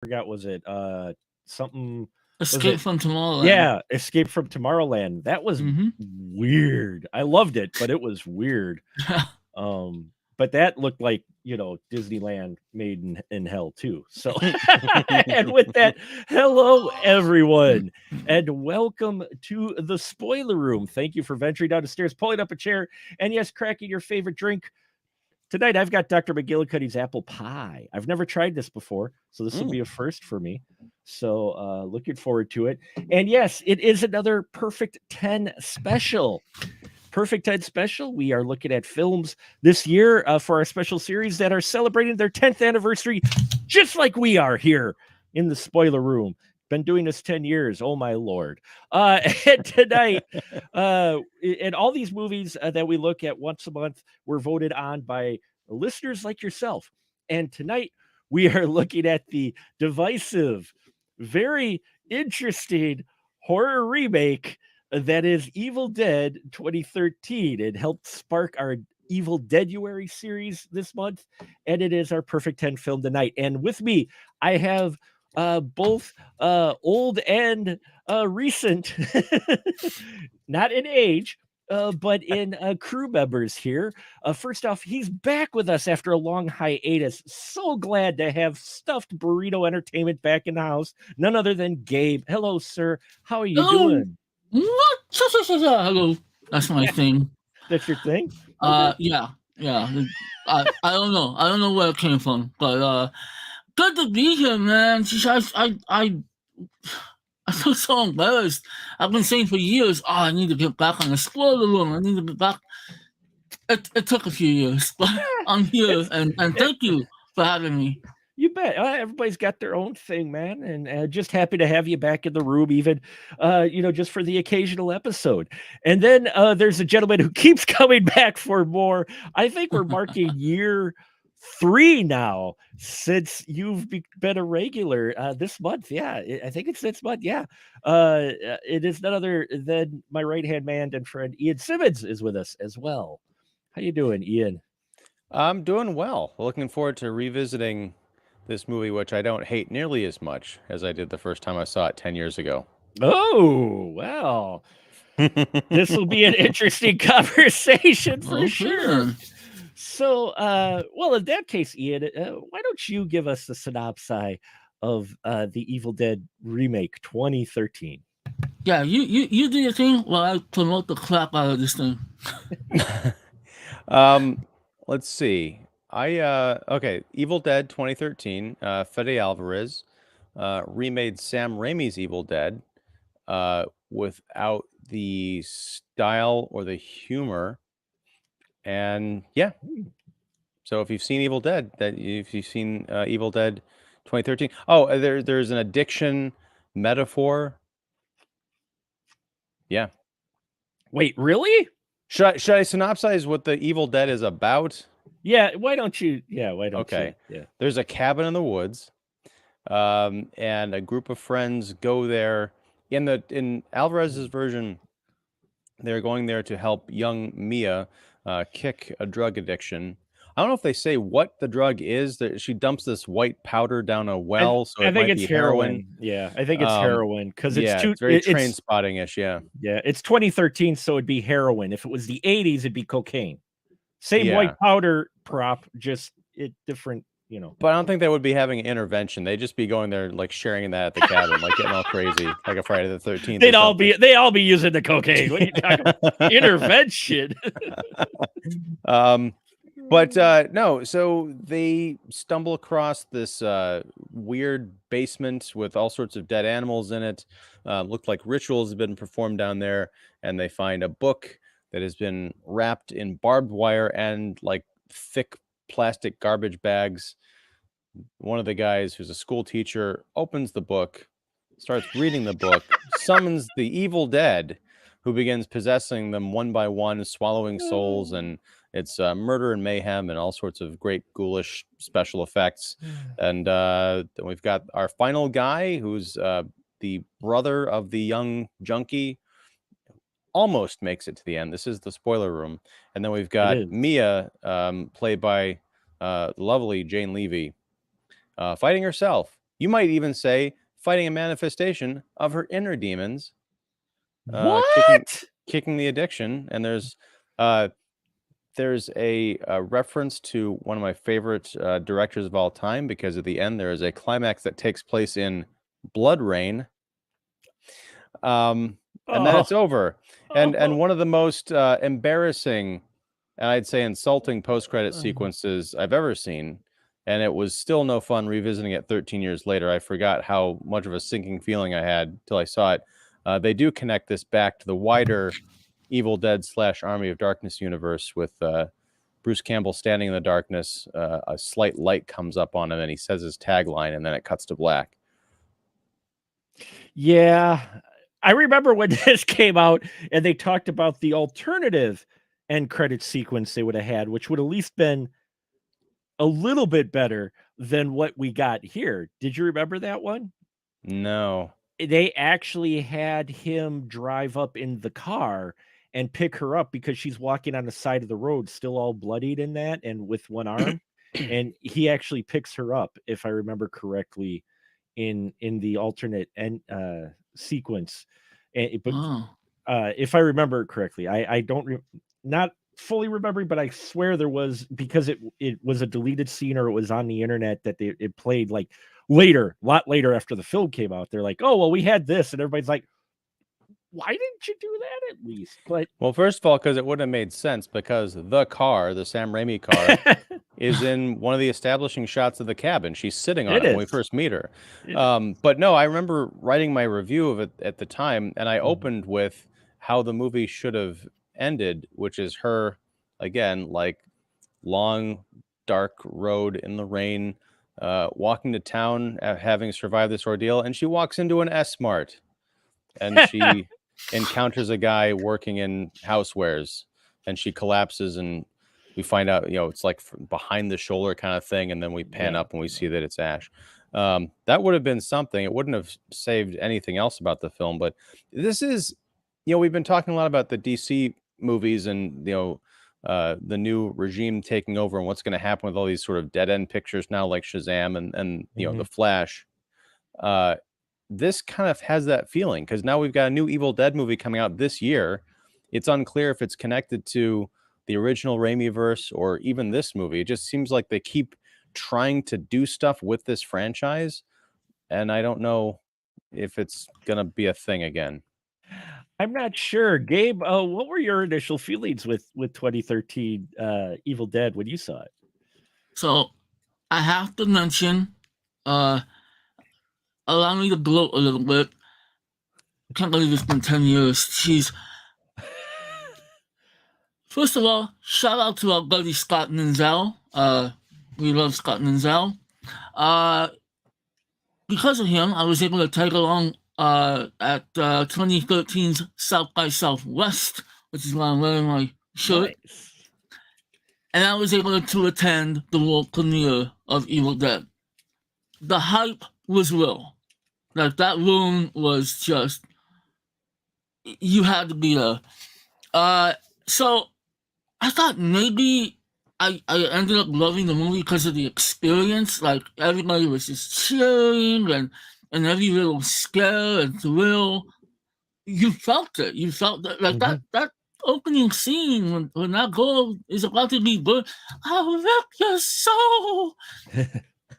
forgot, was it something was Escape it from Tomorrowland. yeah, Escape from Tomorrowland. That was Mm-hmm. weird. I loved it, but it was weird. But that looked like, Disneyland made in hell too. So and with that, hello everyone and welcome to the spoiler room. Thank you for venturing down the stairs, pulling up a chair, and yes, cracking your favorite drink. Tonight, I've got Dr. McGillicuddy's apple pie. I've never tried this before, so this will be a first for me. So, looking forward to it. And yes, it is another Perfect 10 special. Perfect 10 special. We are looking at films this year for our special series that are celebrating their 10th anniversary, just like we are here in the spoiler room. Been doing this 10 years. Oh, my Lord. And tonight, and all these movies that we look at once a month were voted on by listeners like yourself. And tonight, we are looking at the divisive, very interesting horror remake that is Evil Dead 2013. It helped spark our Evil Deaduary series this month, and it is our Perfect 10 film tonight. And with me, I have both old and recent, not in age, but in crew members here. First off, he's back with us after a long hiatus. So glad to have Stuffed Burrito Entertainment back in the house. None other than Gabe. Hello, sir. How are you Hello. doing? What? Hello. That's my thing. That's your thing? Okay. Yeah, yeah. I don't know. I don't know where it came from, but good to be here, man. Just, I feel so embarrassed. I've been saying for years, oh, I need to get back on the spoiler room. I need to get back. It took a few years, but I'm here, It's and it, thank you for having me. you bet. Everybody's got their own thing, man, and just happy to have you back in the room, even just for the occasional episode. And then there's a gentleman who keeps coming back for more. I think we're marking year 3 now since you've been a regular this month. Yeah, I think it's this month. Yeah, it is none other than my right hand man and friend Ian Simmons is with us as well. How you doing, Ian? I'm doing well. Looking forward to revisiting this movie, which I don't hate nearly as much as I did the first time I saw it 10 years ago. Oh, well, this will be an interesting conversation for Okay sure. then. So, well, in that case, Ian, why don't you give us the synopsis of the Evil Dead remake 2013? Yeah, you do your thing while I promote the crap out of this thing. um, let's see. Okay, Evil Dead 2013. Fede Alvarez remade Sam Raimi's Evil Dead without the style or the humor. And yeah, so if you've seen Evil Dead, if you've seen Evil Dead 2013, there's an addiction metaphor. Yeah. Wait, really? Should I synopsize what the Evil Dead is about? Yeah, why don't you? Yeah, why don't Okay. you? Yeah. There's a cabin in the woods, and a group of friends go there. In Alvarez's version, they're going there to help young Mia kick a drug addiction. I don't know if they say what the drug is. That she dumps this white powder down a well, so I it think might it's be heroin. heroin. Yeah, I think it's heroin because it's Yeah, too. it's very train It's spotting-ish. Yeah, yeah, it's 2013, so it'd be heroin. If it was the 80s, it'd be cocaine. Same white yeah. powder prop, just it different. But I don't think they would be having an intervention. They'd just be going there, like sharing that at the cabin, like getting all crazy, like a Friday the 13th. They'd all be using the cocaine. What are you talking about? Intervention. But no, so they stumble across this weird basement with all sorts of dead animals in it. Looked like rituals have been performed down there, and they find a book that has been wrapped in barbed wire and like thick plastic garbage bags. One of the guys, who's a school teacher, opens the book, starts reading the book, summons the evil dead, who begins possessing them one by one, swallowing souls, and it's murder and mayhem and all sorts of great ghoulish special effects. And then we've got our final guy, who's the brother of the young junkie, almost makes it to the end. This is the spoiler room. And then we've got Mia, played by lovely Jane Levy, fighting herself You might even say fighting a manifestation of her inner demons, What? kicking the addiction. And there's a reference to one of my favorite directors of all time, because at the end there is a climax that takes place in Blood Rain. And then it's over. And one of the most embarrassing, and I'd say insulting post-credit sequences I've ever seen. And it was still no fun revisiting it 13 years later. I forgot how much of a sinking feeling I had till I saw it. They do connect this back to the wider Evil Dead / Army of Darkness universe with Bruce Campbell standing in the darkness. A slight light comes up on him and he says his tagline, and then it cuts to black. Yeah. I remember when this came out and they talked about the alternative end credit sequence they would have had, which would at least been a little bit better than what we got here. Did you remember that one? No. They actually had him drive up in the car and pick her up because she's walking on the side of the road, still all bloodied in that and with one arm. And he actually picks her up, if I remember correctly, in the alternate and sequence. But if I remember correctly, I don't not fully remembering, but I swear there was, because it was a deleted scene or it was on the internet that it played like later, a lot later after the film came out. They're like, oh, well, we had this, and everybody's like, why didn't you do that at least? But well, first of all, because it wouldn't have made sense, because the car, the Sam Raimi car, is in one of the establishing shots of the cabin. She's sitting on it when we first meet her. But no, I remember writing my review of it at the time, and I opened with how the movie should have ended, which is her, again, like long, dark road in the rain, walking to town, having survived this ordeal, and she walks into an S-Mart, and she encounters a guy working in housewares, and she collapses, and we find out, it's like behind the shoulder kind of thing, and then we pan up and we see that it's Ash. That would have been something. It wouldn't have saved anything else about the film, but this is, we've been talking a lot about the DC movies and, the new regime taking over and what's going to happen with all these sort of dead end pictures now, like Shazam and The Flash. This kind of has that feeling, because now we've got a new Evil Dead movie coming out this year. It's unclear if it's connected to the original Raimi verse or even this movie. It just seems like they keep trying to do stuff with this franchise, and I don't know if it's gonna be a thing again. I'm not sure. Gabe, what were your initial feelings with 2013 Evil Dead when you saw it? So I have to mention, allow me to gloat a little bit. I can't believe it's been 10 years. Jeez. First of all, shout out to our buddy Scott Ninzel. We love Scott Ninzel. Because of him, I was able to tag along at 2013's South by Southwest, which is why I'm wearing my shirt. Nice. And I was able to attend the world premiere of Evil Dead. The hype was real. Like, that room was just, you had to be there. So I thought maybe I ended up loving the movie because of the experience. Like, everybody was just cheering and every little scare and thrill. You felt it. You felt that, like that opening scene when that girl is about to be born. I'll wreck your soul.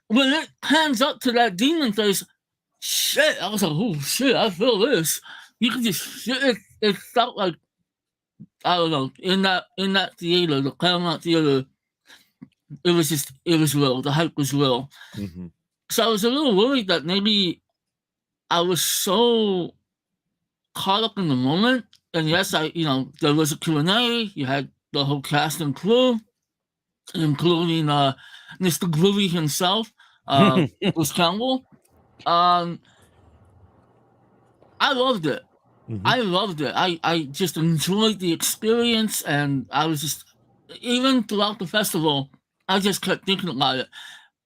When it hands up to that demon face, shit, I was like, oh shit, I feel this. You could just feel it. It felt like, I don't know, in that theater, the Paramount Theater, it was real. The hype was real. Mm-hmm. So I was a little worried that maybe I was so caught up in the moment. And yes, there was a Q&A. You had the whole cast and crew, including Mr. Groovy himself, Bruce Campbell. I loved it. Mm-hmm. I loved it. I just enjoyed the experience, and I was just, even throughout the festival, I just kept thinking about it.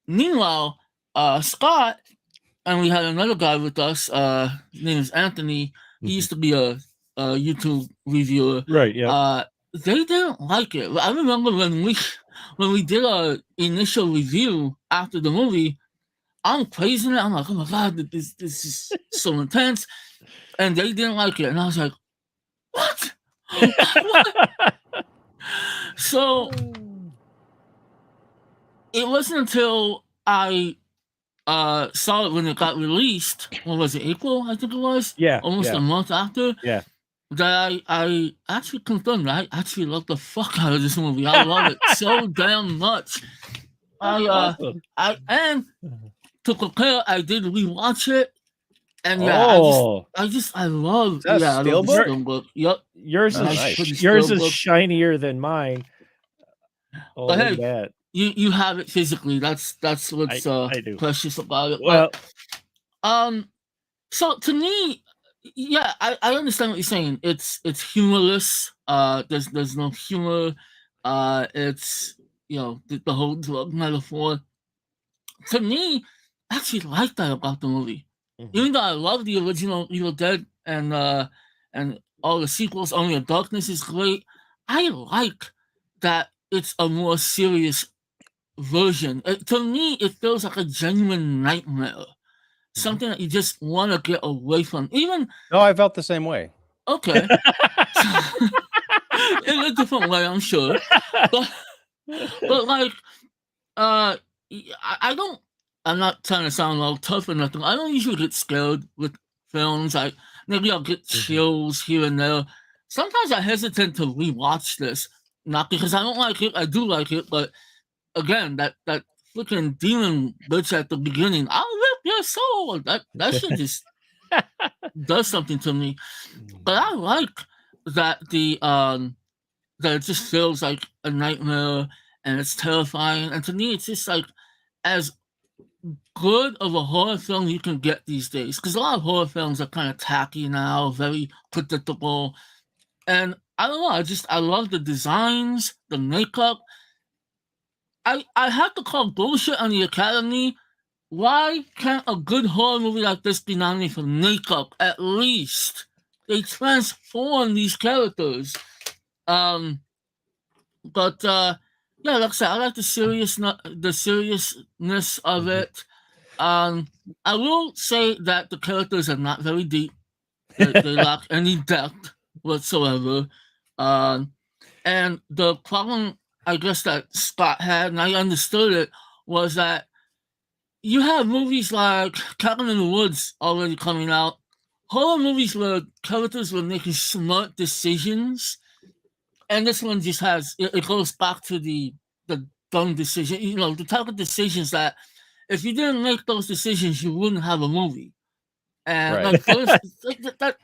Meanwhile, Scott, and we had another guy with us, his name is Anthony. He used to be a YouTube reviewer. Right, yeah. They didn't like it. I remember when we did our initial review after the movie, I'm praising it. I'm like, oh my god, this is so intense, and they didn't like it, and I was like, what? What? So it wasn't until I saw it when it got released. What was it, April? I think it was. Yeah, Almost yeah. a month after. Yeah. That I actually confirmed. I actually love the fuck out of this movie. I love it so damn much. Awesome. And to compare, I did rewatch it, and Oh, I love. Is that a I love the steelbook? steelbook. Yep. yours Oh, is nice. Pretty yours is steelbook. shinier than mine. Oh, But look hey, at that. you have it physically. That's what's I do. precious about it. Well, But so to me, yeah, I understand what you're saying. It's humorless. There's no humor. It's the whole drug metaphor. To me, I actually like that about the movie. Even though I love the original Evil Dead and all the sequels, Only the Darkness is great. I like that it's a more serious version. To me, it feels like a genuine nightmare. Something that you just want to get away from. Even No, I felt the same way. okay, in a different way, I'm sure. But like, I don't. I'm not trying to sound all tough or nothing. I don't usually get scared with films. Maybe I'll get chills here and there. Sometimes I hesitate to rewatch this, not because I don't like it. I do like it, but again, that freaking demon bitch at the beginning, I'll rip your soul. That shit just does something to me. But I like that that it just feels like a nightmare and it's terrifying. And to me, it's just like as good of a horror film you can get these days. Because a lot of horror films are kind of tacky now, very predictable. And I don't know, I love the designs, the makeup. I have to call bullshit on the Academy. Why can't a good horror movie like this be nominated for makeup at least? They transform these characters. But yeah, like I said, I like the seriousness of it. I will say that the characters are not very deep. They lack any depth whatsoever. And the problem, I guess, that Scott had, and I understood it, was that you have movies like Cabin in the Woods already coming out. Horror movies where characters were making smart decisions, and this one just has it goes back to the dumb decision. The type of decisions that if you didn't make those decisions, you wouldn't have a movie. And Right. like first,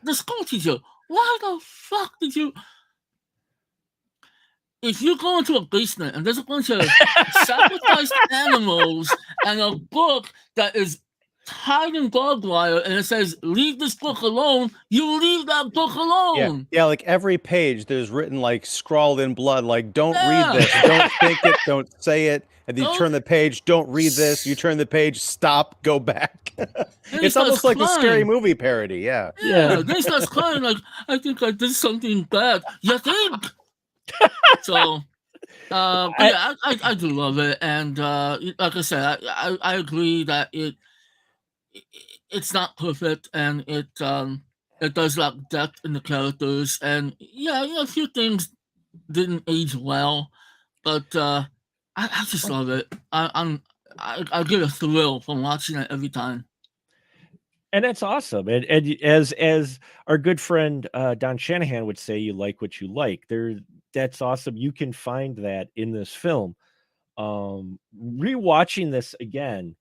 the school teacher, why the fuck did you? If you go into a basement and there's a bunch of sacrificed animals and a book that is tied in barbed wire and it says leave this book alone, you leave that book alone. Yeah, like every page there's written like scrawled in blood, like don't read this, don't think it, don't say it. And then you turn the page, don't read this. You turn the page, stop, go back. It's almost like a scary movie parody. Yeah. Then he starts crying like, I think I did something bad. You think? So, yeah, I do love it, and like I said, I agree that it's not perfect, and it does lack depth in the characters, and yeah, a few things didn't age well, but I just love it. I get a thrill from watching it every time. And that's awesome. And as our good friend Don Shanahan would say, you like what you like. That's awesome. You can find that in this film. Rewatching this again,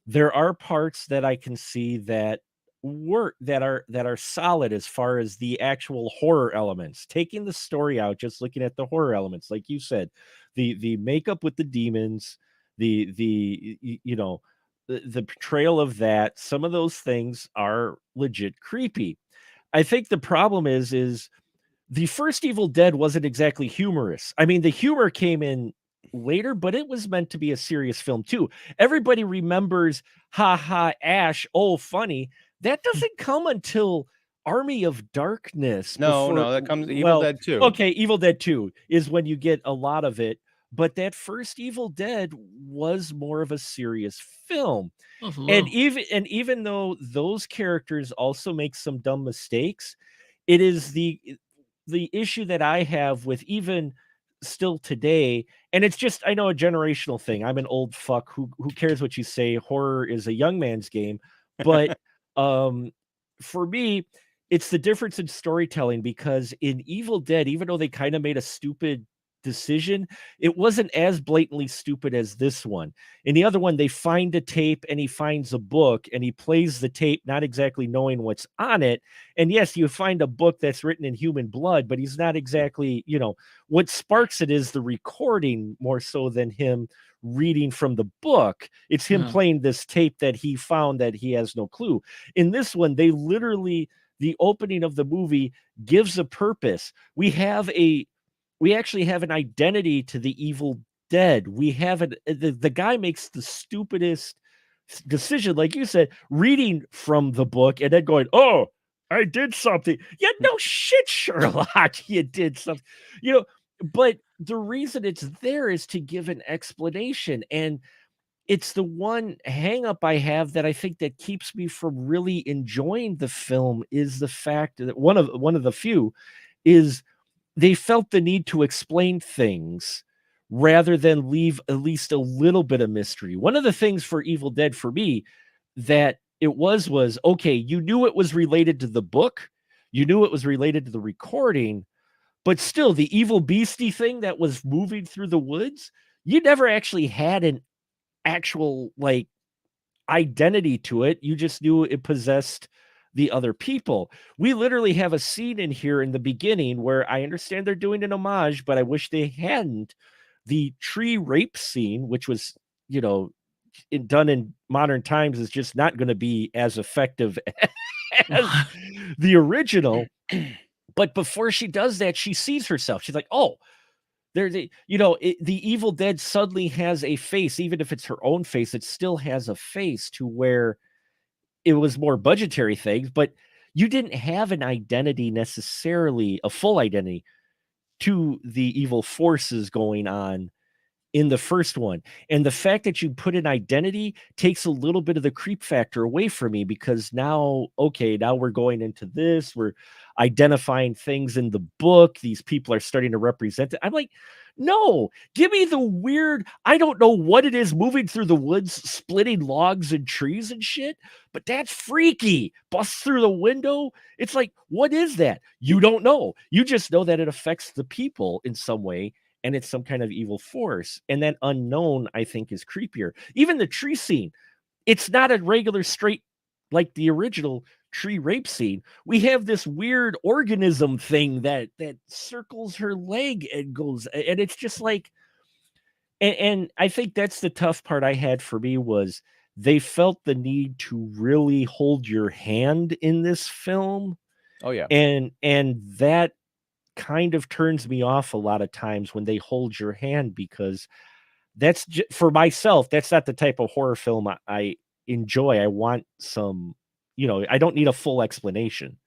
there are parts that I can see that work that are solid as far as the actual horror elements. Taking the story out, just looking at the horror elements, like you said, the makeup with the demons, the portrayal of that, some of those things are legit creepy. I think the problem is the first Evil Dead wasn't exactly humorous. I mean, the humor came in later, but it was meant to be a serious film too. Everybody remembers, ha ha, Ash, oh, funny. That doesn't come until Army of Darkness. No, that comes Evil Dead 2. Okay, Evil Dead 2 is when you get a lot of it. but that first Evil Dead was more of a serious film. Oh, for And real. even though those characters also make some dumb mistakes, it is the issue that I have with even still today, and it's just, I know, a generational thing. I'm an old fuck who cares what you say. Horror is a young man's game, but um for me, it's the difference in storytelling, because in Evil Dead, even though they kind of made a stupid decision, it wasn't as blatantly stupid as this one. In the other one, they find a tape and he finds a book and he plays the tape, not exactly knowing what's on it. And yes, you find a book that's written in human blood, but he's not exactly, what sparks it is the recording more so than him reading from the book. It's him Yeah. playing this tape that he found that he has no clue. In this one, the opening of the movie gives a purpose. We actually have an identity to the Evil Dead. We have the guy makes the stupidest decision, like you said, reading from the book and then going, "Oh, I did something." Yeah, no shit, Sherlock, you did something. You know, but the reason it's there is to give an explanation, and it's the one hang up I have that I think that keeps me from really enjoying the film, is the fact that one of the few is they felt the need to explain things rather than leave at least a little bit of mystery. One of the things for Evil Dead for me that it was okay, you knew it was related to the book, you knew it was related to the recording, but still the evil beastie thing that was moving through the woods, you never actually had an actual like identity to it. You just knew it possessed the other people. We literally have a scene in here in the beginning where I understand they're doing an homage, but I wish they hadn't. The tree rape scene, which was, done in modern times, is just not going to be as effective as the original. But before she does that, she sees herself. She's like, "Oh, the Evil Dead suddenly has a face, even if it's her own face, it still has a face, to where it was more budgetary things, but you didn't have an identity necessarily, a full identity to the evil forces going on in the first one. And the fact that you put an identity takes a little bit of the creep factor away from me, because now, okay, now we're going into this, we're identifying things in the book. These people are starting to represent it. I'm like, no, give me the weird, I don't know what it is moving through the woods, splitting logs and trees and shit, but that's freaky. Busts through the window. It's like, what is that? You don't know. You just know that it affects the people in some way, and it's some kind of evil force. And that unknown, I think, is creepier. Even the tree scene, it's not a regular straight like the original tree rape scene. We have this weird organism thing that circles her leg and goes, and it's just like, and I think that's the tough part I had for me, was they felt the need to really hold your hand in this film. Oh yeah. And that kind of turns me off a lot of times when they hold your hand, because for myself, that's not the type of horror film I enjoy. I want some, I don't need a full explanation.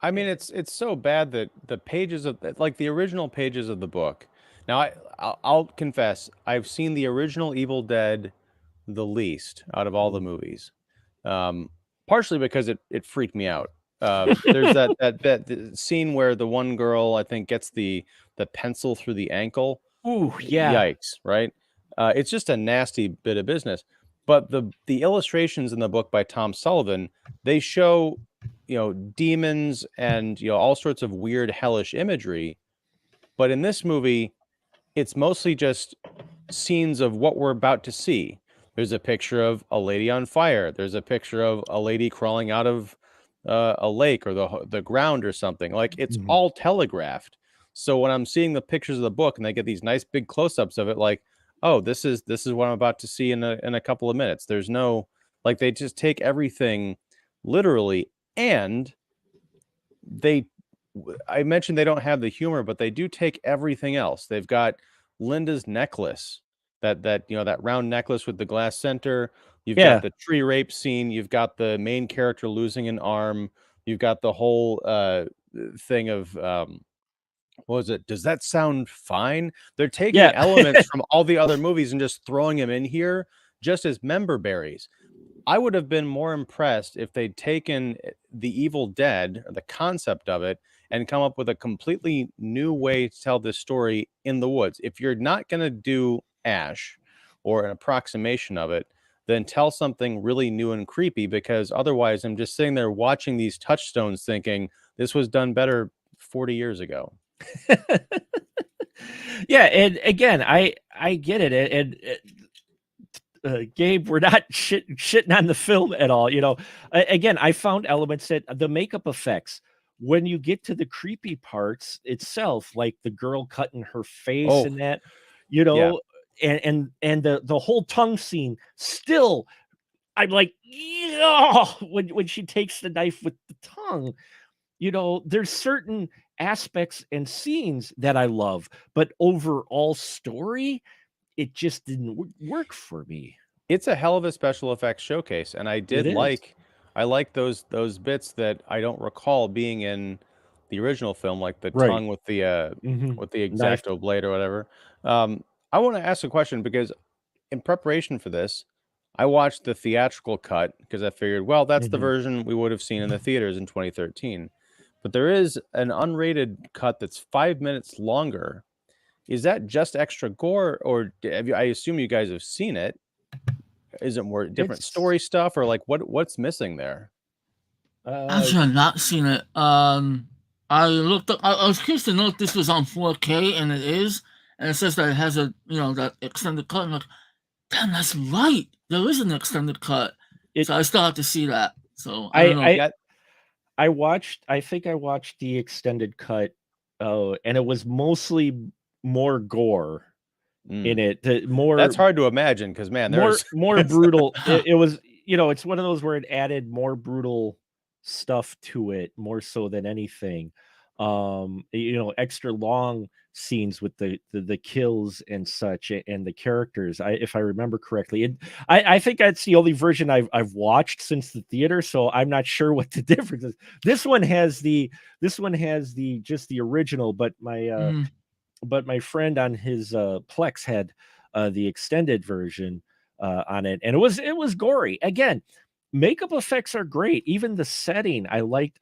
I mean, it's so bad that the pages of like the original pages of the book. Now, I'll confess, I've seen the original Evil Dead the least out of all the Mhm. movies, partially because it freaked me out. There's that scene where the one girl, I think, gets the pencil through the ankle. Ooh, yeah. Yikes, right? It's just a nasty bit of business. But the illustrations in the book by Tom Sullivan, they show, demons and, all sorts of weird hellish imagery. But in this movie, it's mostly just scenes of what we're about to see. There's a picture of a lady on fire. There's a picture of a lady crawling out of a lake or the ground or something. Like, it's Mhm. all telegraphed. So when I'm seeing the pictures of the book and they get these nice big close-ups of it, like, oh, this is what I'm about to see in a couple of minutes. There's no, like, they just take everything literally. And they I mentioned they don't have the humor, but they do take everything else. They've got Linda's necklace, that round necklace with the glass center. You've got Yeah. the tree rape scene. You've got the main character losing an arm. You've got the whole thing of what was it? Does that sound fine? They're taking Yeah. elements from all the other movies and just throwing them in here just as member berries. I would have been more impressed if they'd taken the Evil Dead, or the concept of it, and come up with a completely new way to tell this story in the woods. If you're not going to do Ash or an approximation of it, then tell something really new and creepy, because otherwise I'm just sitting there watching these touchstones thinking this was done better 40 years ago. Yeah, and again, I get it, and Gabe, we're not shitting on the film at all. You know, again, I found elements that the makeup effects, when you get to the creepy parts itself, like the girl cutting her face Oh, and that, you yeah. know, and the whole tongue scene, still, I'm like, yeah, when she takes the knife with the tongue, you know, there's certain aspects and scenes that I love, but overall story, it just didn't work for me. It's a hell of a special effects showcase, and It is. I like those bits that I don't recall being in the original film, like the Right. tongue with Mhm. the Knife. X-Acto blade or whatever. I want to ask a question because in preparation for this, I watched the theatrical cut because I figured, well, that's the Mhm. version we would have seen in the theaters in 2013. But there is an unrated cut that's 5 minutes longer. Is that just extra gore, or I assume you guys have seen it? Is it more different It's, story stuff, or like what's missing there? uh, Actually, I've not seen it. I looked up. I was curious to know if this was on 4K, and it is. And it says that it has a that extended cut. I'm like, damn, that's right. There is an extended cut. it So I still have to see that. So I don't know. I Yeah, I think I watched the extended cut, and it was mostly more gore in mm. it, the That's hard to imagine because man, there's more brutal. It was, you know, it's one of those where it added more brutal stuff to it, more so than anything. You know, extra long scenes with the kills and such, and the characters. If I remember correctly, I think that's the only version I've watched since the theater, so I'm not sure what the difference is. This one has the just the original, Mm, but my friend on his Plex had the extended version on it, and it was gory. Again, makeup effects are great. Even the setting, I liked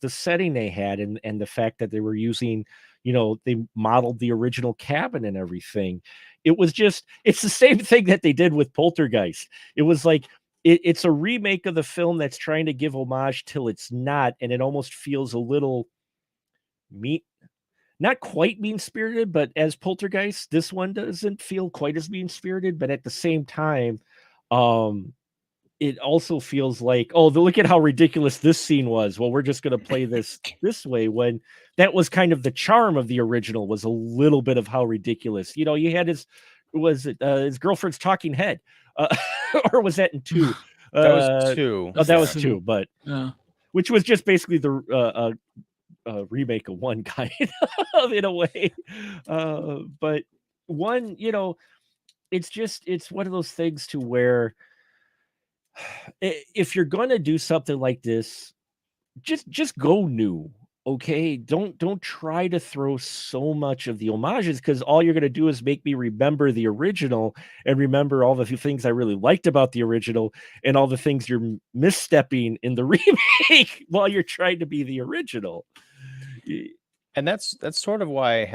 the setting they had, and the fact that they were using, you know, they modeled the original cabin and everything. It was just, it's the same thing that they did with Poltergeist. It was like, it's a remake of the film that's trying to give homage till it's not, and it almost feels a little mean, not quite mean-spirited, but as Poltergeist, this one doesn't feel quite as mean-spirited, but at the same time, um, it also feels like, "Oh, look at how ridiculous this scene was. Well, we're just gonna play this way," when that was kind of the charm of the original, was a little bit of how ridiculous. You know, you had his girlfriend's talking head, uh, or was that in 2? that was Uh, two. oh, that's that Yeah. was true. 2, but Yeah. which was just basically the, remake of 1 kind of, in a way. But 1, you know, it's just, it's one of those things to where if you're gonna do something like this, just go new, okay? Don't try to throw so much of the homages, because all you're gonna do is make me remember the original and remember all the things I really liked about the original and all the things you're misstepping in the remake while you're trying to be the original. Y And that's sort of why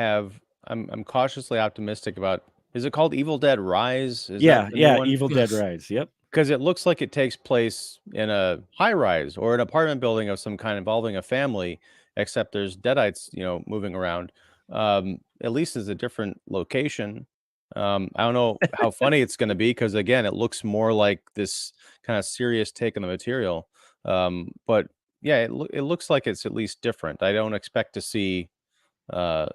I'm cautiously optimistic about, is it called Evil Dead Rise? Is that Yeah, the new yeah, one? Evil Dead Yes. Rise, yep. Because it looks like it takes place in a high rise or an apartment building of some kind involving a family, except there's deadites, moving around. At least it's a different location. I don't know how funny it's going to be because again, it looks more like this kind of serious take on the material. But yeah, it looks like it's at least different. I don't expect to see, a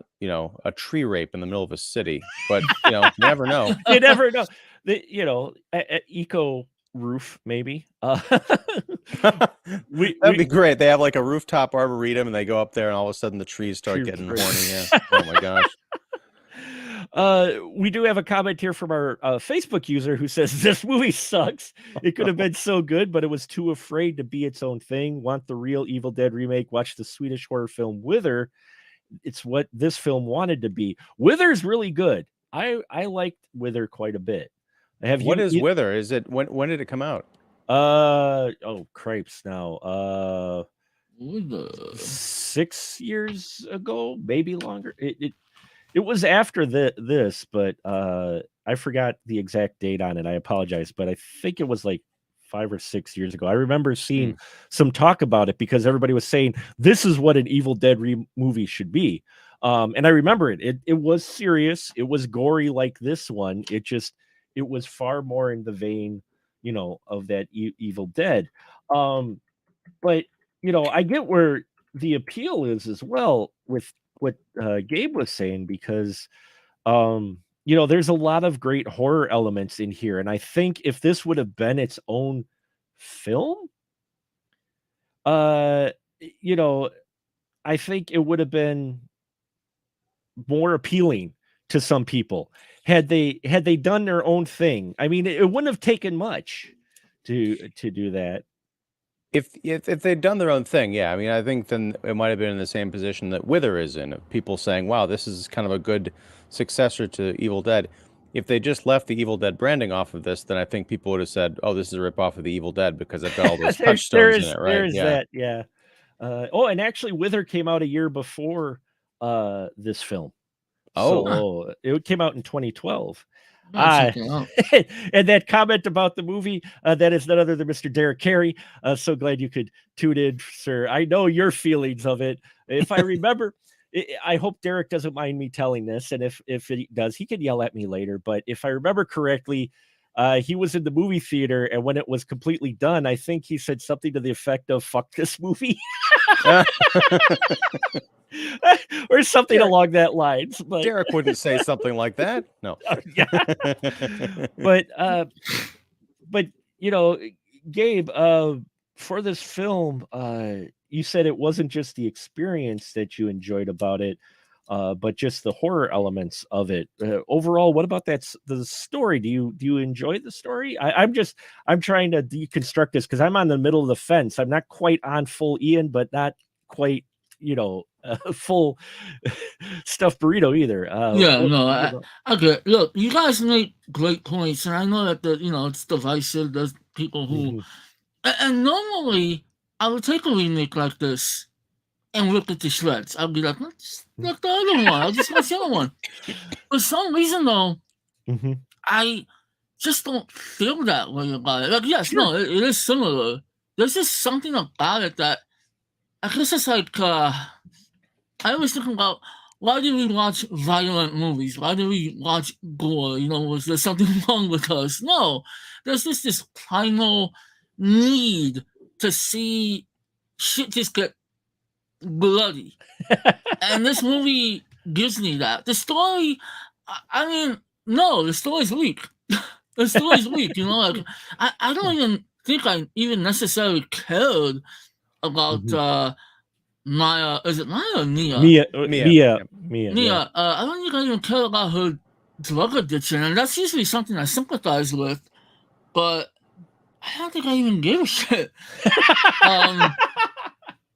tree rape in the middle of a city, but you never know. You never know. You know, a eco roof maybe. We That'd be we great. They have like a rooftop arboretum and they go up there and all of a sudden the trees start true, getting right. horny. Yeah. Oh my gosh. We do have a comment here from our Facebook user who says this movie sucks. It could have been so good, but it was too afraid to be its own thing. Want the real Evil Dead remake? Watch the Swedish horror film Wither it's what this film wanted to be. Wither's really good. I liked Wither quite a bit. What is Wither? Is it when did it come out? Oh cripes now. Wither. 6 years ago, maybe longer. It was after this, but I forgot the exact date on it. I apologize, but I think it was like 5 or 6 years ago. I remember seeing some talk about it because everybody was saying this is what an Evil Dead movie should be. And I remember it. It was serious. It was gory like this one. It was far more in the vein, of that Evil Dead. But I get where the appeal is as well with what Gabe was saying because there's a lot of great horror elements in here, and I think if this would have been its own film, uh, I think it would have been more appealing to some people had they done their own thing. I mean, it wouldn't have taken much to do that. If they'd done their own thing, yeah. I mean, I think then it might have been in the same position that Wither is in, of people saying, "Wow, this is kind of a good successor to Evil Dead." If they just left the Evil Dead branding off of this, then I think people would have said, "Oh, this is a ripoff of the Evil Dead because I've got all those touchstones in it, right?" There's that, yeah. And actually, Wither came out a year before this film. Oh, So it came out in 2012. Check it out. And that comment about the movie, that is none other than Mr. Derek Carey. So glad you could tune in, sir. I know your feelings of it. If I remember, I hope Derek doesn't mind me telling this. And if he does, he can yell at me later. But if I remember correctly, he was in the movie theater, and when it was completely done, I think he said something to the effect of "fuck this movie." Or something along that lines. But Derek wouldn't say something like that. No. Yeah. But Gabe, for this film, you said it wasn't just the experience that you enjoyed about it, but just the horror elements of it. Overall, what about the story? Do you enjoy the story? I'm trying to deconstruct this because I'm on the middle of the fence. I'm not quite on full Ian, but not quite full stuffed burrito either. Okay. Look, you guys make great points, and I know that it's divisive. There's people who, and normally I would take a remake like this and rip it to shreds. I'd be like, let's look the other one. I'll just watch the other one. For some reason, though, I just don't feel that way about it. Like, yes, no, it is similar. There's just something about it that I guess it's like I always think about, why do we watch violent movies? Why do we watch gore? Was there something wrong with us? No, there's just this primal need to see shit just get bloody. And this movie gives me that. The story, I mean, no, the story's weak. The story's weak, like, I don't even think I even necessarily cared about Maya. Is it Maya or Nia? Mia. Nia. I don't think I even care about her drug addiction, and that's usually something I sympathize with, but I don't think I even gave a shit.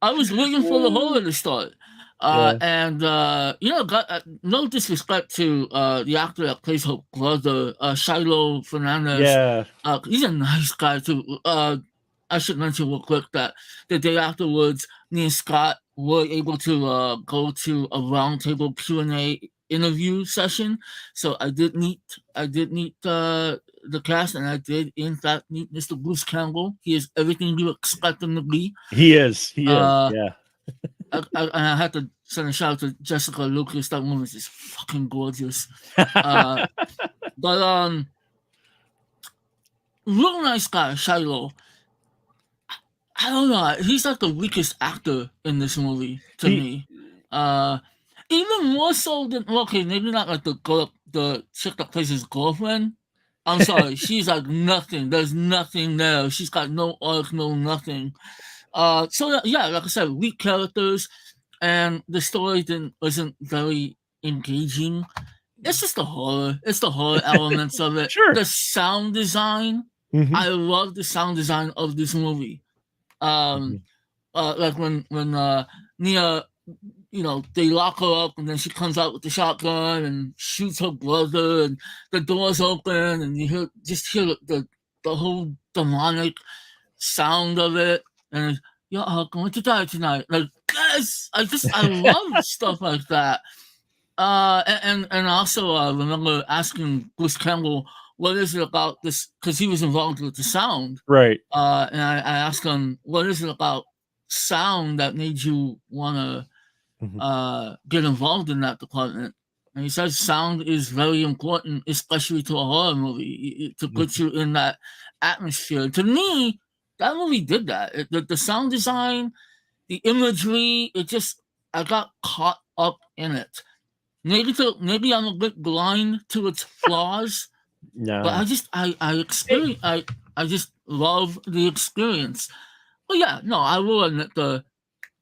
I was waiting for the horror to start. And no disrespect to the actor that plays her brother, Shiloh Fernandez. Yeah. He's a nice guy too. I should mention real quick that the day afterwards, me and Scott were able to go to a roundtable Q&A interview session. So I did meet the cast, and I did in fact meet Mr. Bruce Campbell. He is everything you expect him to be. He is. Yeah. I had to send a shout out to Jessica Lucas. That woman is just fucking gorgeous. But real nice guy, Shiloh. I don't know. He's like the weakest actor in this movie to me. Even more so than, okay, maybe not like the chick that plays his girlfriend. I'm sorry, she's like nothing. There's nothing there. She's got no arc, no nothing. So yeah, like I said, weak characters, and the story wasn't very engaging. It's just the horror. It's the horror elements of it. Sure. The sound design. I love the sound design of this movie. Like when Nia they lock her up, and then she comes out with the shotgun and shoots her brother, and the doors open, and you hear the whole demonic sound of it, and you're all going to die tonight. Like, yes, I love stuff like that. And also remember asking Bruce Campbell, what is it about this? Because he was involved with the sound. Right. And I asked him, what is it about sound that made you want to get involved in that department? And he says sound is very important, especially to a horror movie, to put you in that atmosphere. To me, that movie did that. The sound design, the imagery, I got caught up in it. Maybe I'm a bit blind to its flaws, but No. I just love the experience. But yeah, no, I will admit the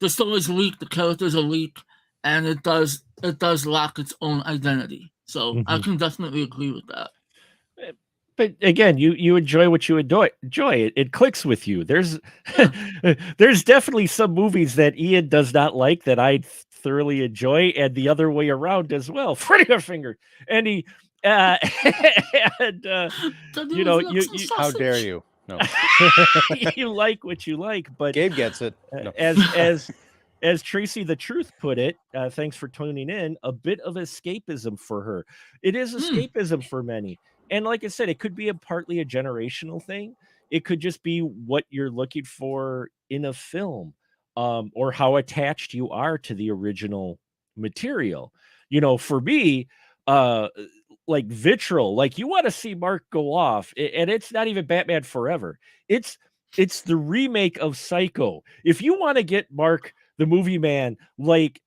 story's weak, the characters are weak, and it does lack its own identity. So I can definitely agree with that. But again, you enjoy what you enjoy. It clicks with you. There's there's definitely some movies that Ian does not like that I thoroughly enjoy, and the other way around as well. Freddy Finger, and he and how dare you? No, you like what you like, but Gabe gets it. No. As Tracy the Truth put it, thanks for tuning in. A bit of escapism for her. It is escapism for many. And like I said, it could be partly a generational thing. It could just be what you're looking for in a film, or how attached you are to the original material. For me, like Vitriol, like you want to see Mark go off, and it's not even Batman Forever. It's the remake of Psycho. If you want to get Mark the movie man, like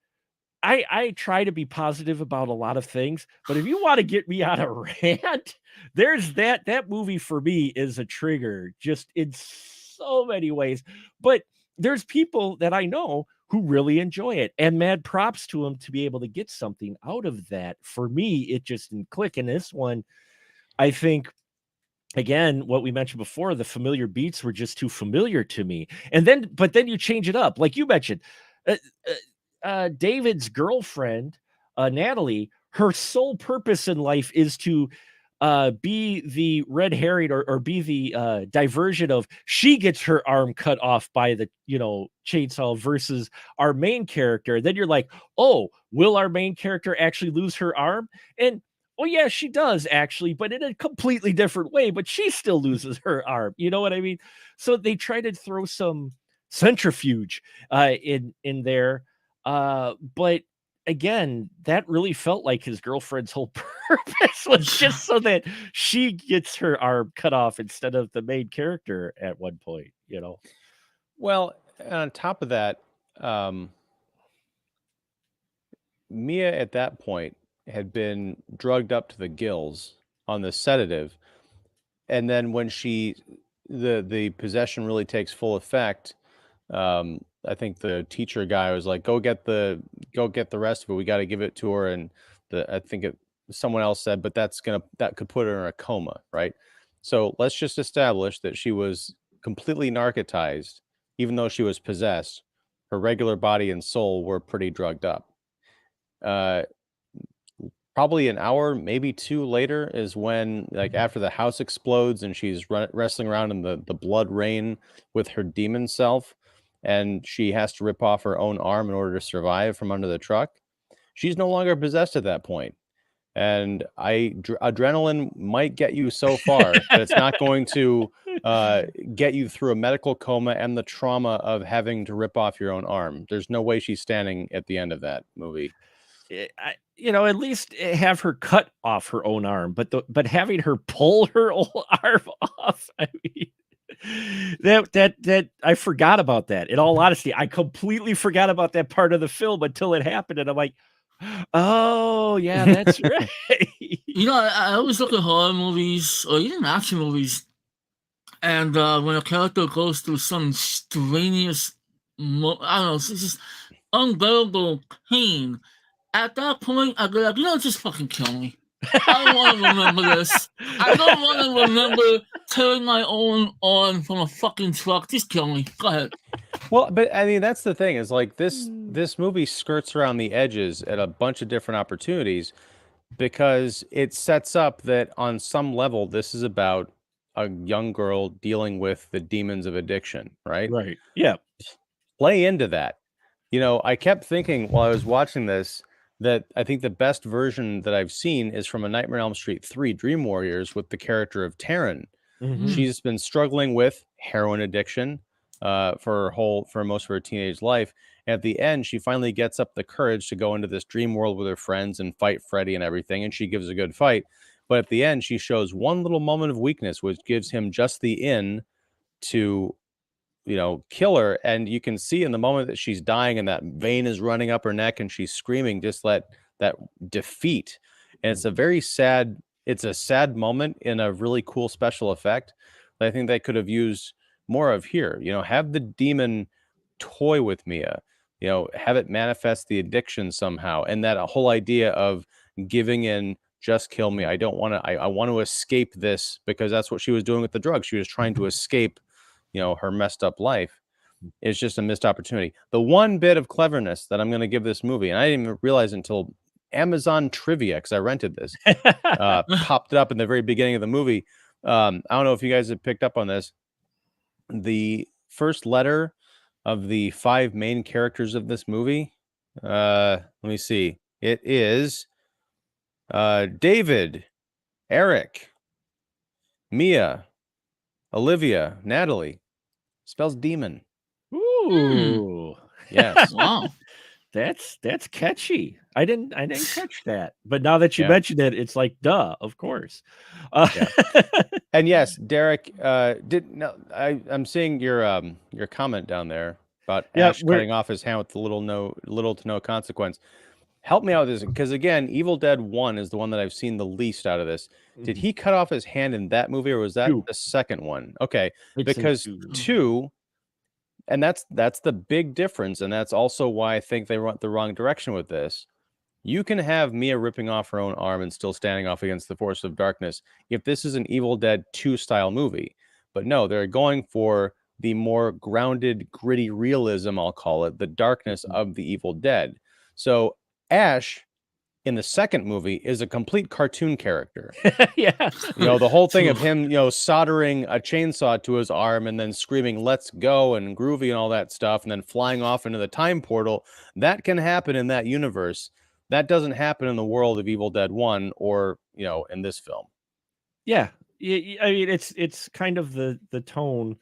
I try to be positive about a lot of things, but if you want to get me on a rant, there's that movie for me is a trigger just in so many ways. But there's people that I know who really enjoy it, and mad props to them to be able to get something out of that. For me, it just didn't click. And this one, I think, again, what we mentioned before, the familiar beats were just too familiar to me. But then you change it up, like you mentioned. David's girlfriend, Natalie, her sole purpose in life is to be the red herring, or be the diversion of she gets her arm cut off by the chainsaw versus our main character. Then you're like, oh, will our main character actually lose her arm? And oh yeah, she does actually, but in a completely different way. But she still loses her arm. You know what I mean? So they try to throw some centrifuge in there. But again, that really felt like his girlfriend's whole purpose was just so that she gets her arm cut off instead of the main character at one point. Well, on top of that, Mia at that point had been drugged up to the gills on the sedative, and then when the possession really takes full effect, I think the teacher guy was like, go get the rest of it, we got to give it to her. And someone else said, but that could put her in a coma, right? So let's just establish that she was completely narcotized. Even though she was possessed, her regular body and soul were pretty drugged up. Probably an hour, maybe two later, is when, like, after the house explodes and she's wrestling around in the blood rain with her demon self, and she has to rip off her own arm in order to survive from under the truck. She's no longer possessed at that point. And adrenaline might get you so far, but it's not going to get you through a medical coma and the trauma of having to rip off your own arm. There's no way she's standing at the end of that movie. At least have her cut off her own arm, but having her pull her own arm off, I mean, that I forgot about that. In all honesty, I completely forgot about that part of the film until it happened, and I'm like, oh yeah, that's right. I always look at horror movies or even action movies, and when a character goes through some strenuous, I don't know, it's just unbearable pain. At that point, I'd be like, just fucking kill me. I don't want to remember this. I don't want to remember tearing my own arm from a fucking truck. Just kill me. Go ahead. Well, but I mean, that's the thing, is like this this movie skirts around the edges at a bunch of different opportunities because it sets up that on some level this is about a young girl dealing with the demons of addiction, right? Right. Yeah. Play into that. I kept thinking while I was watching this that I think the best version that I've seen is from A Nightmare on Elm Street 3 Dream Warriors with the character of Taryn. Mhm. She's been struggling with heroin addiction for most of her teenage life. At the end, she finally gets up the courage to go into this dream world with her friends and fight Freddy and everything, and she gives a good fight. But at the end, she shows one little moment of weakness, which gives him just the in to kill her. And you can see in the moment that she's dying and that vein is running up her neck and she's screaming just that defeat. And it's a sad moment in a really cool special effect that I think they could have used more of here. Have the demon toy with Mia, have it manifest the addiction somehow. And that whole idea of giving in, just kill me. I don't want to, I want to escape this, because that's what she was doing with the drug. She was trying to escape her messed up life. Is just a missed opportunity. The one bit of cleverness that I'm going to give this movie, and I didn't even realize until Amazon Trivia, because I rented this, popped it up in the very beginning of the movie. I don't know if you guys have picked up on this. The first letter of the 5 main characters of this movie, let me see. It is David, Eric, Mia, Olivia, Natalie. Spells demon. Ooh. Yes. Wow. That's catchy. I didn't catch that. But now that you mentioned it, it's like, duh, of course. And yes, Derek, I'm seeing your comment down there about Ash cutting off his hand with little to no consequence. Help me out with this, because again, Evil Dead 1 is the one that I've seen the least out of this. Did he cut off his hand in that movie, or was that the second one? Okay, because 2, and that's the big difference, and that's also why I think they went the wrong direction with this. You can have Mia ripping off her own arm and still standing off against the force of darkness if this is an Evil Dead 2 style movie. But no, they're going for the more grounded, gritty realism, I'll call it, the darkness of the Evil Dead. So Ash in the second movie is a complete cartoon character. Yeah. The whole thing of him, soldering a chainsaw to his arm and then screaming, "Let's go," and groovy and all that stuff, and then flying off into the time portal, that can happen in that universe. That doesn't happen in the world of Evil Dead 1 or, in this film. Yeah. I mean, it's kind of the tone.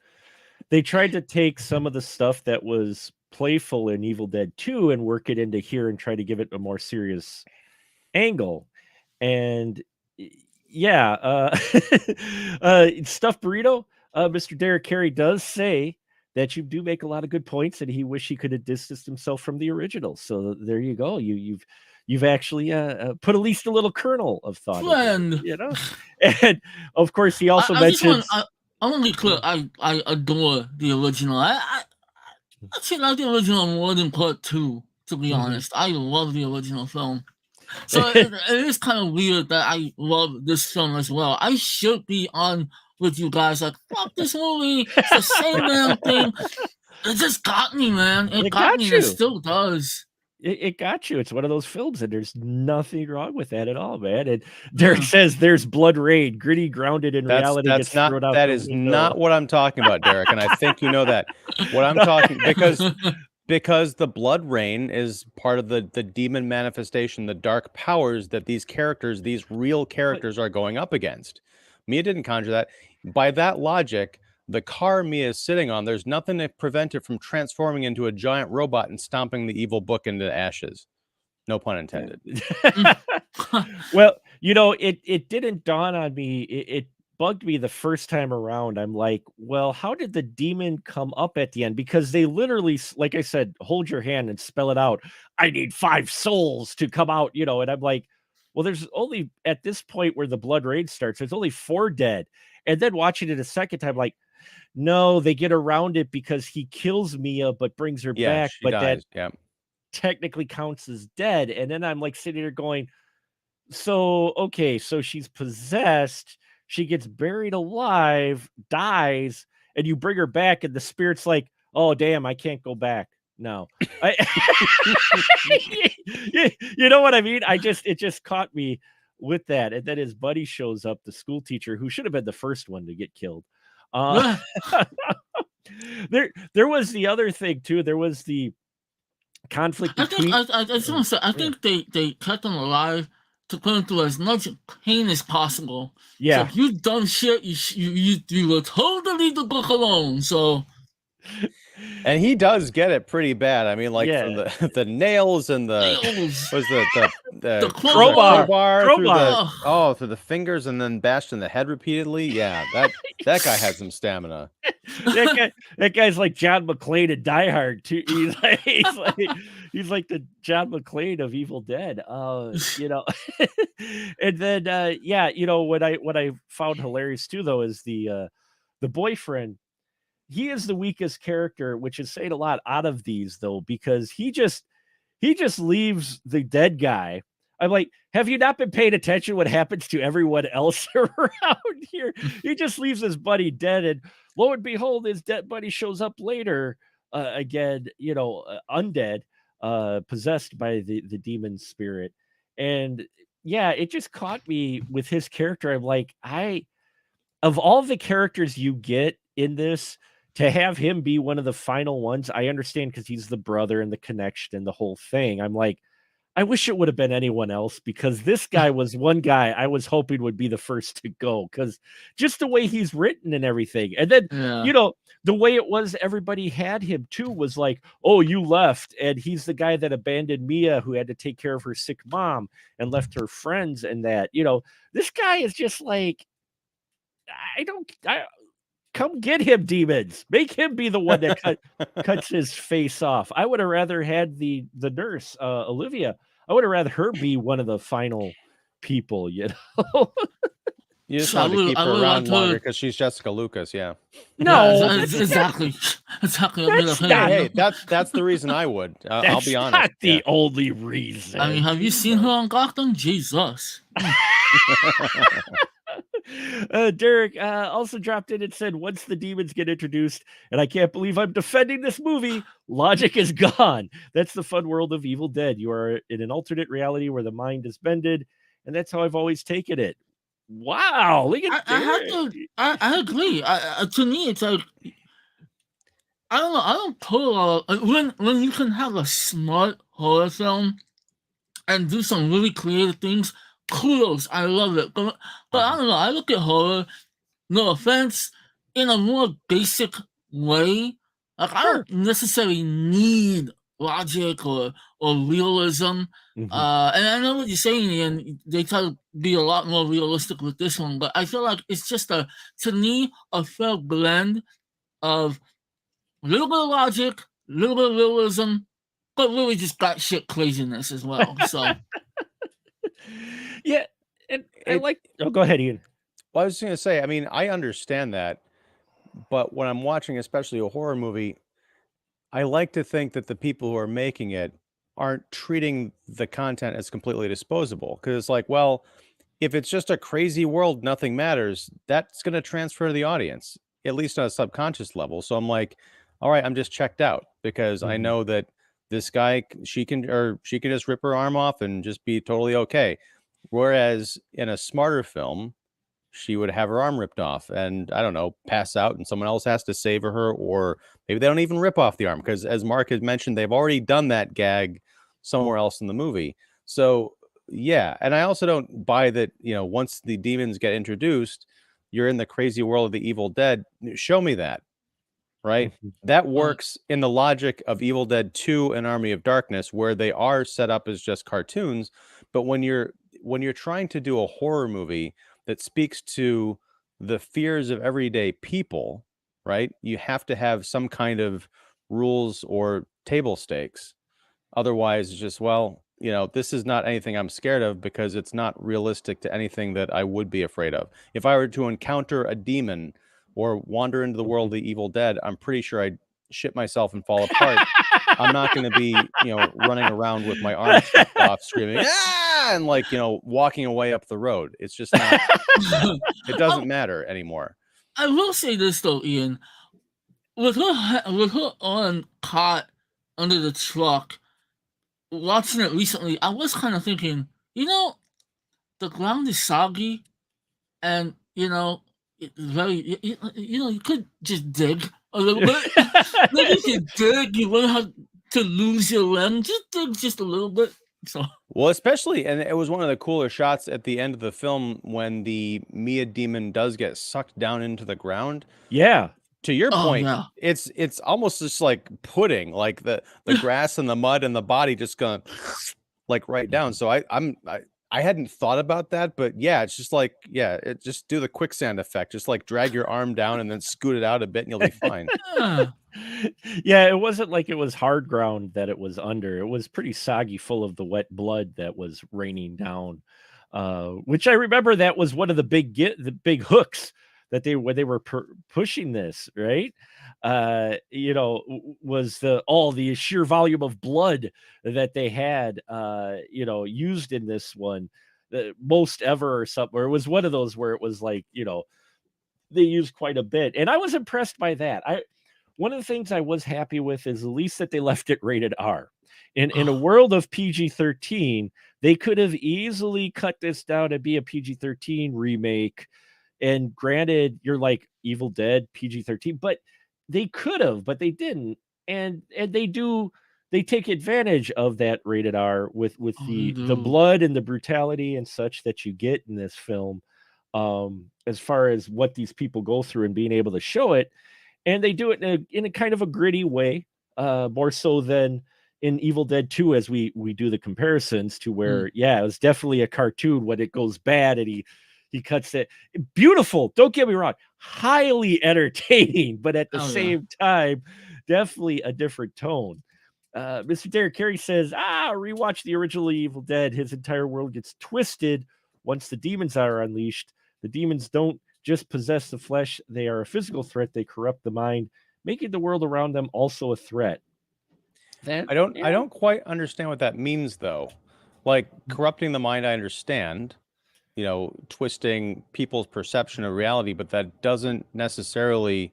They tried to take some of the stuff that was playful in Evil Dead 2 and work it into here and try to give it a more serious angle. And Stuffed Burrito, Mr. Derek Carey does say that you do make a lot of good points, and he wish he could have distanced himself from the original. So there you go. You've actually put at least a little kernel of thought into it, and of course he also mentions. I want to be clear. I adore the original. I actually like the original more than part 2. To be honest, I love the original film. So it is kind of weird that I love this film as well. I should be on with you guys like, fuck this movie. It's the same damn thing. It just got me, man. It got me. It still does. It got you. It's one of those films, and there's nothing wrong with that at all, man. And Derek says there's blood rain, gritty, grounded in reality. That is not what I'm talking about, Derek. And I think you know that. What I'm talking because the blood rain is part of the demon manifestation, the dark powers that these real characters are going up against. Mia didn't conjure that. By that logic, the car Mia is sitting on, there's nothing to prevent it from transforming into a giant robot and stomping the evil book into ashes. No pun intended. Well, it didn't dawn on me. It bugged me the first time around. I'm like, well, how did the demon come up at the end? Because they literally, like I said, hold your hand and spell it out. I need 5 souls to come out, and I'm like, well, there's only at this point where the blood rain starts, there's only 4 dead. And then watching it a second time, like, no, they get around it because he kills Mia but brings her back, but dies. that technically counts as dead. And then I'm like sitting there going, so okay, so she's possessed, she gets buried alive, dies, and you bring her back, and the spirit's like, oh damn, I can't go back. No. I, you know what I mean? It just caught me with that. And then his buddy shows up, the school teacher who should have been the first one to get killed. Uh, Yeah. there was the other thing too. There was the conflict I think between I just want to say I yeah. think they kept him alive to put him through as much pain as possible. So Yeah. if you done shit, you were told to leave the book alone. So And he does get it pretty bad. I mean, like from Yeah. the nails and the nails, was the crowbar. through the Ugh. through the fingers and then bashed in the head repeatedly. Yeah, that guy had some stamina. that guy's like John McClane in Die Hard too. He's like the John McClane of Evil Dead. You know, and then yeah, you know what I found hilarious too though is the boyfriend. He is the weakest character, which is saying a lot out of these though, because he just leaves the dead guy. I'm like, have you not been paying attention what happens to everyone else around here? He just leaves his buddy dead, and lo and behold, his dead buddy shows up later again, you know, undead, possessed by the demon spirit. And yeah, it just caught me with his character. I'm like, of all the characters you get in this, to have him be one of the final ones, I understand because he's the brother and the connection and the whole thing. I'm like, I wish it would have been anyone else because this guy was one guy I was hoping would be the first to go because just the way he's written and everything. And then, you know, the way it was, everybody had him too was like, oh, you left. And he's the guy that abandoned Mia, who had to take care of her sick mom and left her friends and that, you know, this guy is just like, come get him, demons. Make him be the one that cuts his face off. I would have rather had the nurse, Olivia. I would have rather her be one of the final people, you know. You just wanted to keep her around longer because she's Jessica Lucas, yeah. No, yeah, exactly. Hey, that's the reason I would. I'll be honest. Not the only reason. I mean, have you seen her on Gotham? Jesus. Derek also dropped in and said, once the demons get introduced, and I can't believe I'm defending this movie, logic is gone. That's the fun world of Evil Dead. You are in an alternate reality where the mind is bended, and that's how I've always taken it. Wow, look at I agree. To me, it's like I don't know. I don't put a lot when you can have a smart horror film and do some really creative things. Kudos, I love it. But I don't know. I look at horror, no offense, in a more basic way. Like I don't necessarily need logic or realism. And I know what you're saying, and they try to be a lot more realistic with this one. But I feel like it's just to me a fair blend of a little bit of logic, a little bit of realism, but really just got shit craziness as well. So. Yeah, and I like. Oh, go ahead, Ian. Well, I was just going to say, I mean, I understand that, but when I'm watching, especially a horror movie, I like to think that the people who are making it aren't treating the content as completely disposable. Because it's like, well, if it's just a crazy world, nothing matters. That's going to transfer to the audience, at least on a subconscious level. So I'm like, all right, I'm just checked out because I know that this guy, she can just rip her arm off and just be totally okay. Whereas in a smarter film, she would have her arm ripped off and, I don't know, pass out and someone else has to save her, or maybe they don't even rip off the arm because, as Mark had mentioned, they've already done that gag somewhere else in the movie. So, yeah. And I also don't buy that, you know, once the demons get introduced, you're in the crazy world of the Evil Dead. Show me that. Right? That works in the logic of Evil Dead 2 and Army of Darkness, where they are set up as just cartoons. But when you're trying to do a horror movie that speaks to the fears of everyday people, right? You have to have some kind of rules or table stakes. Otherwise, it's just, well, you know, this is not anything I'm scared of because it's not realistic to anything that I would be afraid of. If I were to encounter a demon or wander into the world of the Evil Dead, I'm pretty sure I'd shit myself and fall apart. I'm not going to be, you know, running around with my arms chopped off, screaming, ah, and like, you know, walking away up the road. It's just not, it doesn't matter anymore. I will say this though, Ian, with her on caught under the truck. Watching it recently, I was kind of thinking, the ground is soggy, and it's very. You could just dig a little bit. Maybe if you dig, you wouldn't have to lose your limb. Just dig just a little bit. So. Well, especially, and it was one of the cooler shots at the end of the film when the Mia demon does get sucked down into the ground. Yeah. To your Oh, point, yeah. it's almost just like pudding, like the grass and the mud and the body just going like right down. So I hadn't thought about that, but yeah, it's just like, it just do the quicksand effect, just like drag your arm down and then scoot it out a bit and you'll be fine. Yeah, it wasn't like it was hard ground that it was under. It was pretty soggy, full of the wet blood that was raining down. Which I remember that was one of the big hooks that they were pushing this, right? Was the sheer volume of blood that they had used in this one, the most ever or something. Or it was one of those where it was like, they used quite a bit. And I was impressed by that. One of the things I was happy with is at least that they left it rated R. In a world of PG-13, they could have easily cut this down to be a PG-13 remake. And granted, you're like Evil Dead PG-13, but they could have, but they didn't. And they take advantage of that rated R with the blood and the brutality and such that you get in this film, as far as what these people go through and being able to show it. And they do it in a kind of a gritty way, more so than in Evil Dead 2, as we do the comparisons to where, it was definitely a cartoon when it goes bad and he cuts it. Beautiful. Don't get me wrong. Highly entertaining, but at the same time, definitely a different tone. Mr. Derek Carey says, rewatch the original Evil Dead. His entire world gets twisted once the demons are unleashed. The demons don't just possess the flesh. They are a physical threat. They corrupt the mind, making the world around them also a threat. I don't quite understand what that means, though. Like, corrupting the mind, I understand, twisting people's perception of reality, but that doesn't necessarily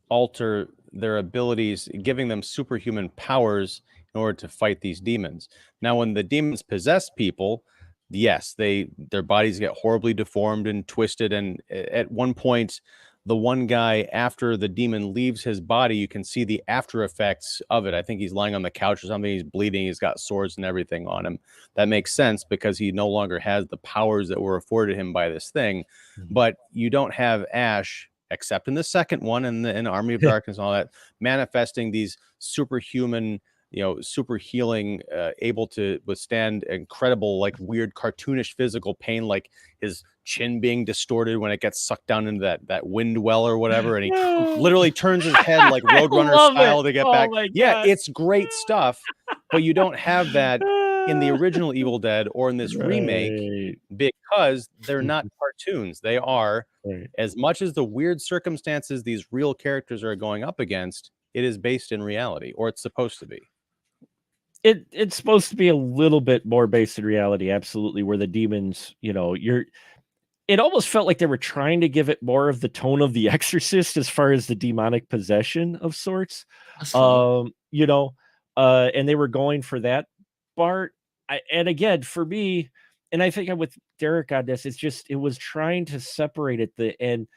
alter their abilities, giving them superhuman powers in order to fight these demons. Now, when the demons possess people, yes, their bodies get horribly deformed and twisted. And at one point, the one guy, after the demon leaves his body, you can see the after effects of it. I think he's lying on the couch or something. He's bleeding. He's got sores and everything on him. That makes sense because he no longer has the powers that were afforded him by this thing. But you don't have Ash, except in the second one and in Army of Darkness and all that, manifesting these superhuman, super healing, able to withstand incredible, like weird cartoonish physical pain, like his chin being distorted when it gets sucked down into that wind well or whatever, and he literally turns his head like Roadrunner style to get back. Yeah, it's great stuff, but you don't have that in the original Evil Dead or in this remake because they're not cartoons. They are, as much as the weird circumstances these real characters are going up against, it is based in reality, or it's supposed to be. It's supposed to be a little bit more based in reality, absolutely, where the demons, it almost felt like they were trying to give it more of the tone of The Exorcist as far as the demonic possession of sorts. And they were going for that part. And again, for me, and I think I'm with Derek on this, it was trying to separate it. And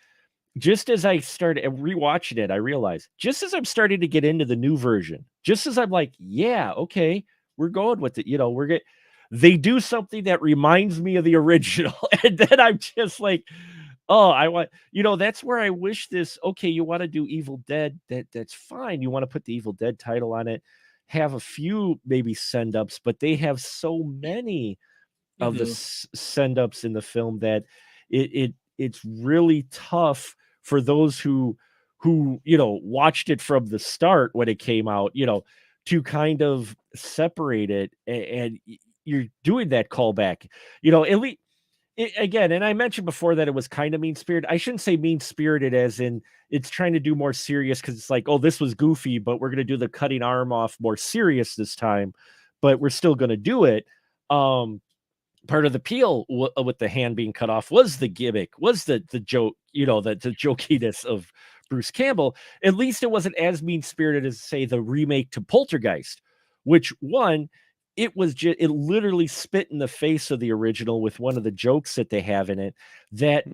just as I started rewatching it, I realized just as I'm starting to get into the new version, just as I'm like, yeah, okay, we're going with it. They do something that reminds me of the original. And then I'm just like, oh, I want, that's where I wish this, okay, you want to do Evil Dead, that's fine. You want to put the Evil Dead title on it, have a few maybe send-ups, but they have so many of the send-ups in the film that it's really tough for those who watched it from the start when it came out, to kind of separate it, and you're doing that callback, at least again. And I mentioned before that it was kind of mean-spirited. I shouldn't say mean-spirited as in it's trying to do more serious, because it's like, oh, this was goofy, but we're going to do the cutting arm off more serious this time, but we're still going to do it. Part of the appeal with the hand being cut off was the gimmick, was the joke, the jokiness of Bruce Campbell. At least it wasn't as mean-spirited as, say, the remake to Poltergeist, which one, it was just, it literally spit in the face of the original with one of the jokes that they have in it, that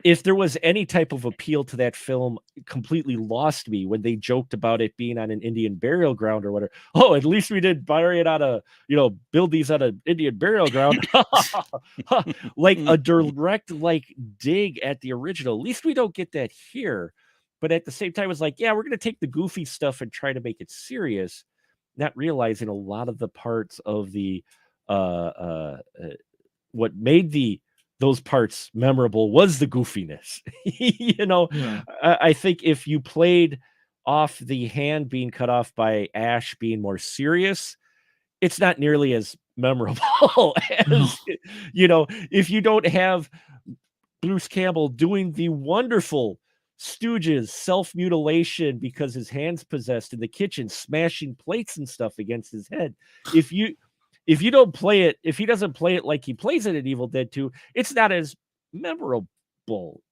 if there was any type of appeal to that film, completely lost me when they joked about it being on an Indian burial ground or whatever. Oh, at least we did bury it on a, build these on an Indian burial ground. Like a direct, like, dig at the original. At least we don't get that here. But at the same time, it's like, yeah, we're going to take the goofy stuff and try to make it serious, not realizing a lot of the parts of the, what made those parts memorable was the goofiness. Yeah. I think if you played off the hand being cut off by Ash being more serious, it's not nearly as memorable No. as, if you don't have Bruce Campbell doing the wonderful Stooges self-mutilation because his hand's possessed in the kitchen, smashing plates and stuff against his head. If you don't play it, if he doesn't play it like he plays it in Evil Dead 2, it's not as memorable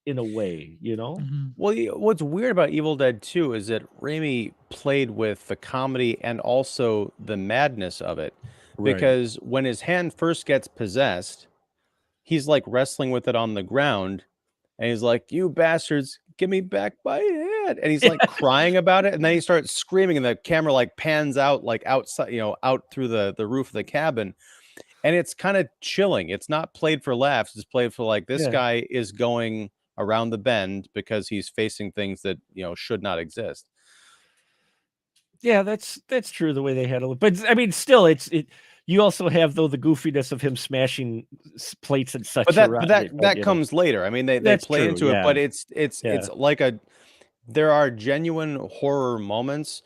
in a way, Mhm. Well, what's weird about Evil Dead 2 is that Raimi played with the comedy and also the madness of it. Right. Because when his hand first gets possessed, he's like wrestling with it on the ground, and he's like, "You bastards, give me back my hand!" And he's like crying about it, and then he starts screaming, and the camera like pans out, like outside, out through the roof of the cabin, and it's kind of chilling. It's not played for laughs; it's played for like this Yeah. guy is going around the bend because he's facing things that should not exist. Yeah, that's true the way they handle it. But I mean, still, you also have though the goofiness of him smashing plates and such But that around but that it, that comes later. I mean, they That's play true, into it, yeah. but it's Yeah. like there are genuine horror moments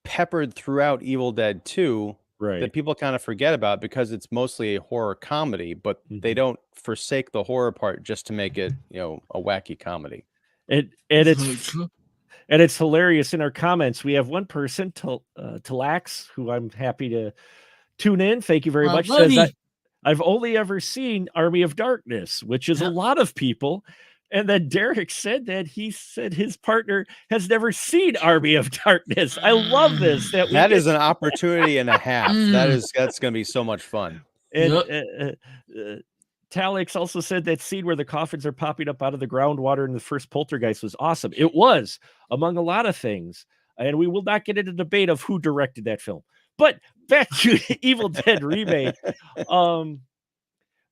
peppered throughout Evil Dead 2 Right. that people kind of forget about because it's mostly a horror comedy, but they Mhm. don't forsake the horror part just to make it, a wacky comedy. And That's very true. it's hilarious. In our comments, we have one person, Talax, who I'm happy to tune in. Thank you very My much. Says, buddy. I've only ever seen Army of Darkness, which is a Yep. lot of people. And then Derek said that he said his partner has never seen Army of Darkness. I love this, that we That get, is an opportunity and a half. Mm. That's going to be so much fun. and Yep. Talix also said that scene where the coffins are popping up out of the groundwater in the first Poltergeist was awesome. It was, among a lot of things. And we will not get into debate of who directed that film. But back to Evil Dead remake.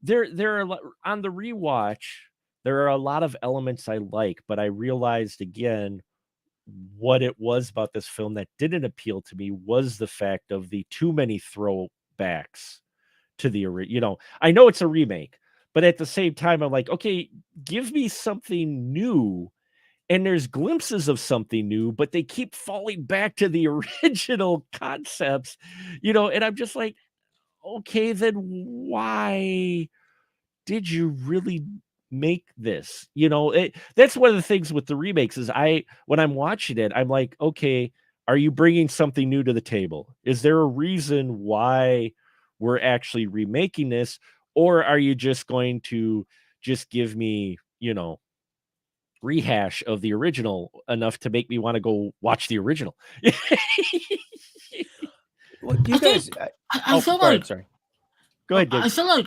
There are on the rewatch, there are a lot of elements I like, but I realized again what it was about this film that didn't appeal to me was the fact of the too many throwbacks to the original. I know it's a remake, but at the same time, I'm like, okay, give me something new. And there's glimpses of something new, but they keep falling back to the original concepts, and I'm just like, okay, then why did you really make this? That's one of the things with the remakes is when I'm watching it, I'm like, okay, are you bringing something new to the table? Is there a reason why we're actually remaking this? Or are you just going to just give me, rehash of the original enough to make me want to go watch the original? Well, I think I feel go ahead, like sorry. Go ahead, I Gabe. feel like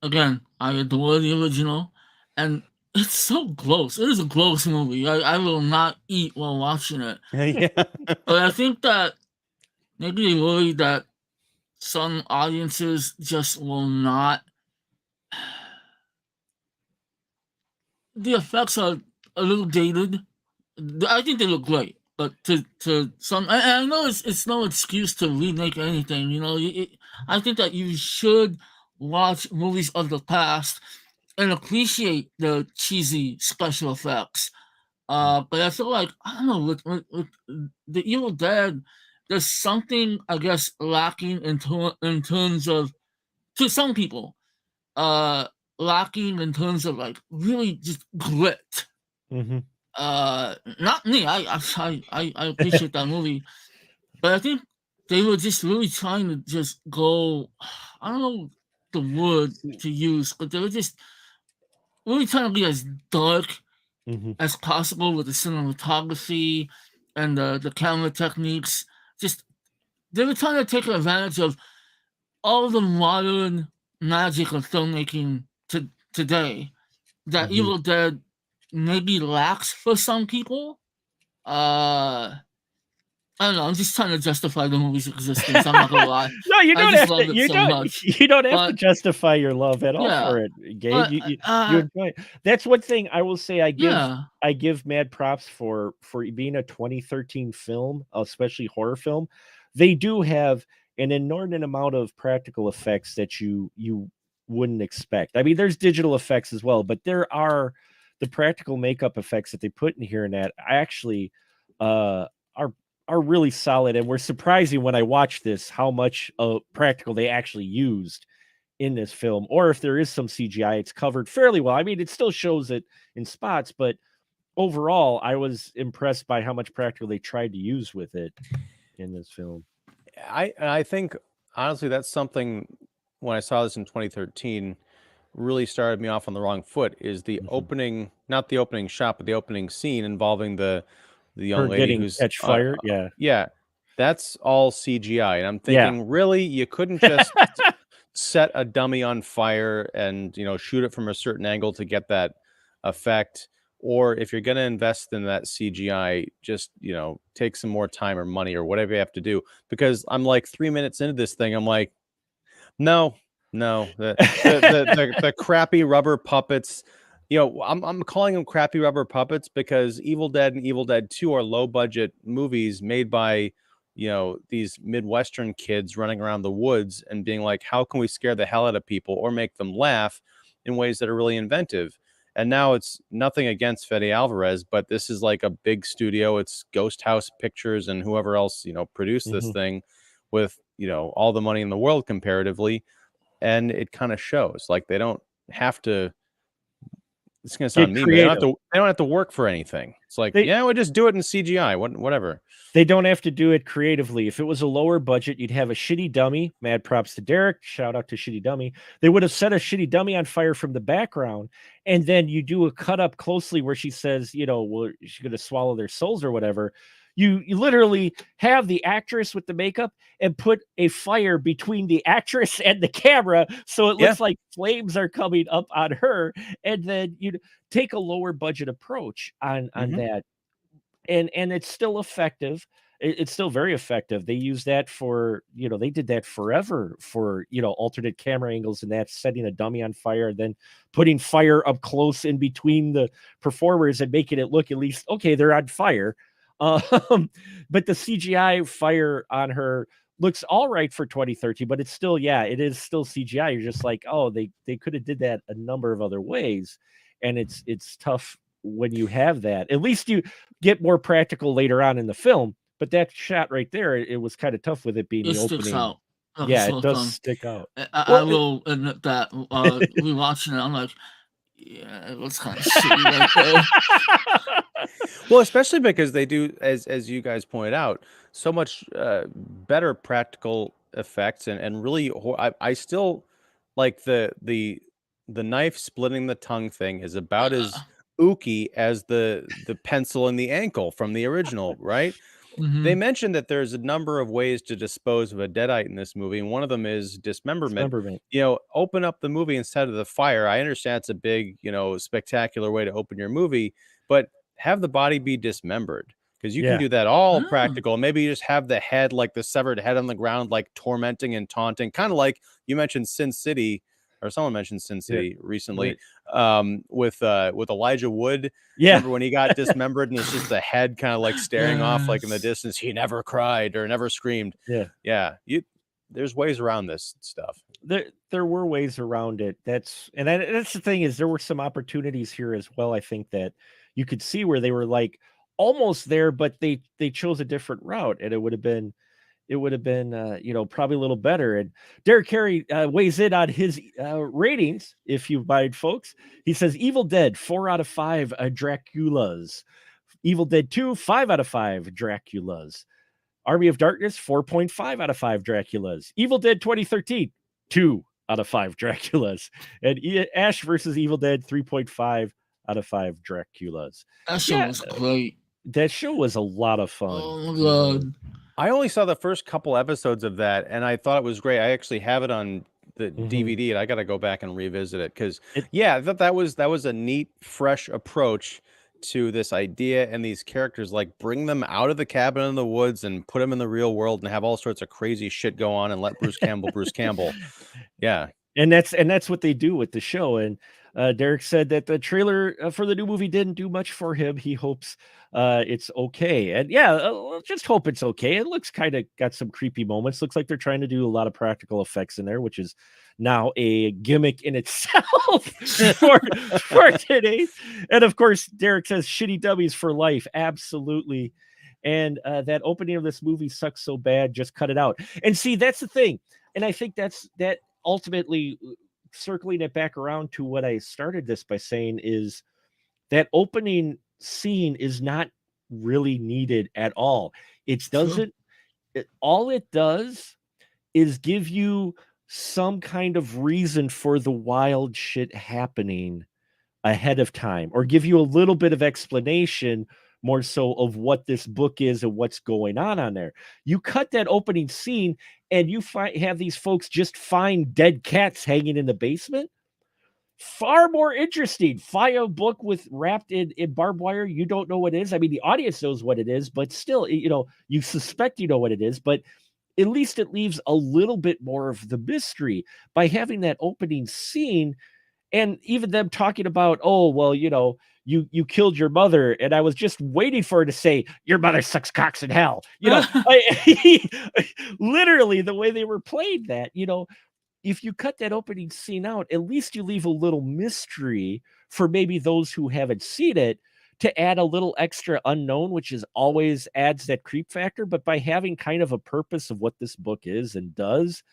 again, I adore the original, and it's so gross. It is a gross movie. I will not eat while watching it. Yeah. But I think that maybe they worry that some audiences just will not. The effects are a little dated. I think they look great, but to some, I know it's no excuse to remake anything. I think that you should watch movies of the past and appreciate the cheesy special effects. But I feel like I don't know with the Evil Dead, there's something I guess lacking in terms of to some people, uh, lacking in terms of like really just grit. Mhm. Not me. I appreciate that movie, but I think they were just really trying to just go. I don't know the word to use, but they were just really trying to be as dark Mhm. as possible with the cinematography and the camera techniques. just they were trying to take advantage of all the modern magic of filmmaking today that Evil Dead maybe lacks for some people. I don't know. I'm just trying to justify the movie's existence. I'm not gonna lie. No, you I don't just have love to. it so much. You don't have to But justify your love at all yeah, for it, Gabe. but You enjoy it. That's one thing I will say. yeah, I give mad props for being a 2013 film, especially horror film. They do have an inordinate amount of practical effects that you wouldn't expect. I mean, there's digital effects as well, but there are the practical makeup effects that they put in here and that actually are really solid and were surprising when I watched this how much practical they actually used in this film, or if there is some CGI, it's covered fairly well. I mean, it still shows it in spots, but overall, I was impressed by how much practical they tried to use with it in this film. I think honestly that's something when I saw this in 2013 really started me off on the wrong foot is the opening, not the opening shot, but the opening scene involving the Her young lady getting who's catch fire, yeah, yeah, that's all CGI. And I'm yeah. thinking, really, you couldn't just set a dummy on fire and shoot it from a certain angle to get that effect. Or if you're going to invest in that CGI, just take some more time or money or whatever you have to do. Because I'm like 3 minutes into this thing, I'm like, no, no, the crappy rubber puppets. I'm calling them crappy rubber puppets because Evil Dead and Evil Dead 2 are low budget movies made by these Midwestern kids running around the woods and being like, how can we scare the hell out of people or make them laugh in ways that are really inventive? And now it's nothing against Fede Alvarez, but this is like a big studio. It's Ghost House Pictures and whoever else produced this thing with all the money in the world comparatively, and it kind of shows. Like they don't have to. It's gonna sound Get mean, but they don't have creative. to. They don't have to work for anything. It's like, They yeah, we'll just do it in CGI. Whatever. They don't have to do it creatively. If it was a lower budget, you'd have a shitty dummy. Mad props to Derek. Shout out to Shitty Dummy. They would have set a shitty dummy on fire from the background, and then you do a cut up closely where she says, well, she's going to swallow their souls or whatever. You literally have the actress with the makeup and put a fire between the actress and the camera, so it looks like flames are coming up on her, and then you take a lower budget approach on that. And it's still effective. It's still very effective. They use that for, they did that forever for, alternate camera angles and that, setting a dummy on fire, then putting fire up close in between the performers and making it look at least, okay, they're on fire. But the CGI fire on her looks all right for 2013, but it's still, it is still CGI. You're just like, oh, they could have did that a number of other ways. And it's tough when you have that. At least you get more practical later on in the film, but that shot right there, it was kind of tough with it being it the sticks opening. out. Yeah, it does stick out. I will admit that rewatching it, I'm like, yeah, it was kind of shitty right there. Well, especially because they do, as you guys pointed out, so much better practical effects and really, I still like the knife splitting the tongue thing is about as ooky as the pencil in the ankle from the original, right? They mentioned that there's a number of ways to dispose of a deadite in this movie, and one of them is dismemberment. Open up the movie instead of the fire. I understand it's a big, spectacular way to open your movie, but have the body be dismembered because you can do that all practical. Maybe you just have the head, like the severed head on the ground, like tormenting and taunting, kind of like you mentioned Sin City, or someone mentioned Sin City recently, with Elijah Wood. Remember when he got dismembered and it's just the head kind of like staring off like in the distance. He never cried or never screamed. There's ways around this stuff. There were ways around it. That's the thing, is there were some opportunities here as well. I think that you could see where they were like almost there, but they chose a different route, and it would have been probably a little better. And Derek Carey weighs in on his ratings, if you mind, folks. He says Evil Dead 4 out of 5 Draculas, Evil Dead 2 5 out of 5 Draculas, Army of Darkness 4.5 out of 5 Draculas, Evil Dead 2013 2 out of 5 Draculas, and Ash versus Evil Dead 3.5 out of 5 Draculas. That show was great. That show was a lot of fun. Oh my god. I only saw the first couple episodes of that, and I thought it was great. I actually have it on the DVD, and I got to go back and revisit it because, yeah, I thought that was a neat, fresh approach to this idea and these characters. Like, bring them out of the cabin in the woods and put them in the real world and have all sorts of crazy shit go on, and let Bruce Campbell, Bruce Campbell. Yeah. And that's what they do with the show. And Derek said that the trailer for the new movie didn't do much for him. He hopes it's okay. And yeah, just hope it's okay. It looks kind of got some creepy moments. Looks like they're trying to do a lot of practical effects in there, which is now a gimmick in itself for today. And of course, Derek says shitty dummies for life. Absolutely. And that opening of this movie sucks so bad. Just cut it out. And see, that's the thing. And I think that ultimately, circling it back around to what I started this by saying, is that opening scene is not really needed at all. It doesn't, all it does is give you some kind of reason for the wild shit happening ahead of time, or give you a little bit of explanation more so of what this book is and what's going on there. You cut that opening scene and you have these folks just find dead cats hanging in the basement. Far more interesting. Find a book with wrapped in barbed wire. You don't know what it is. I mean, the audience knows what it is, but still, you suspect you know what it is, but at least it leaves a little bit more of the mystery by having that opening scene. And even them talking about, oh, well, you killed your mother, and I was just waiting for her to say, your mother sucks cocks in hell. Literally the way they were playing that, if you cut that opening scene out, at least you leave a little mystery for maybe those who haven't seen it, to add a little extra unknown, which is always adds that creep factor. But by having kind of a purpose of what this book is and does,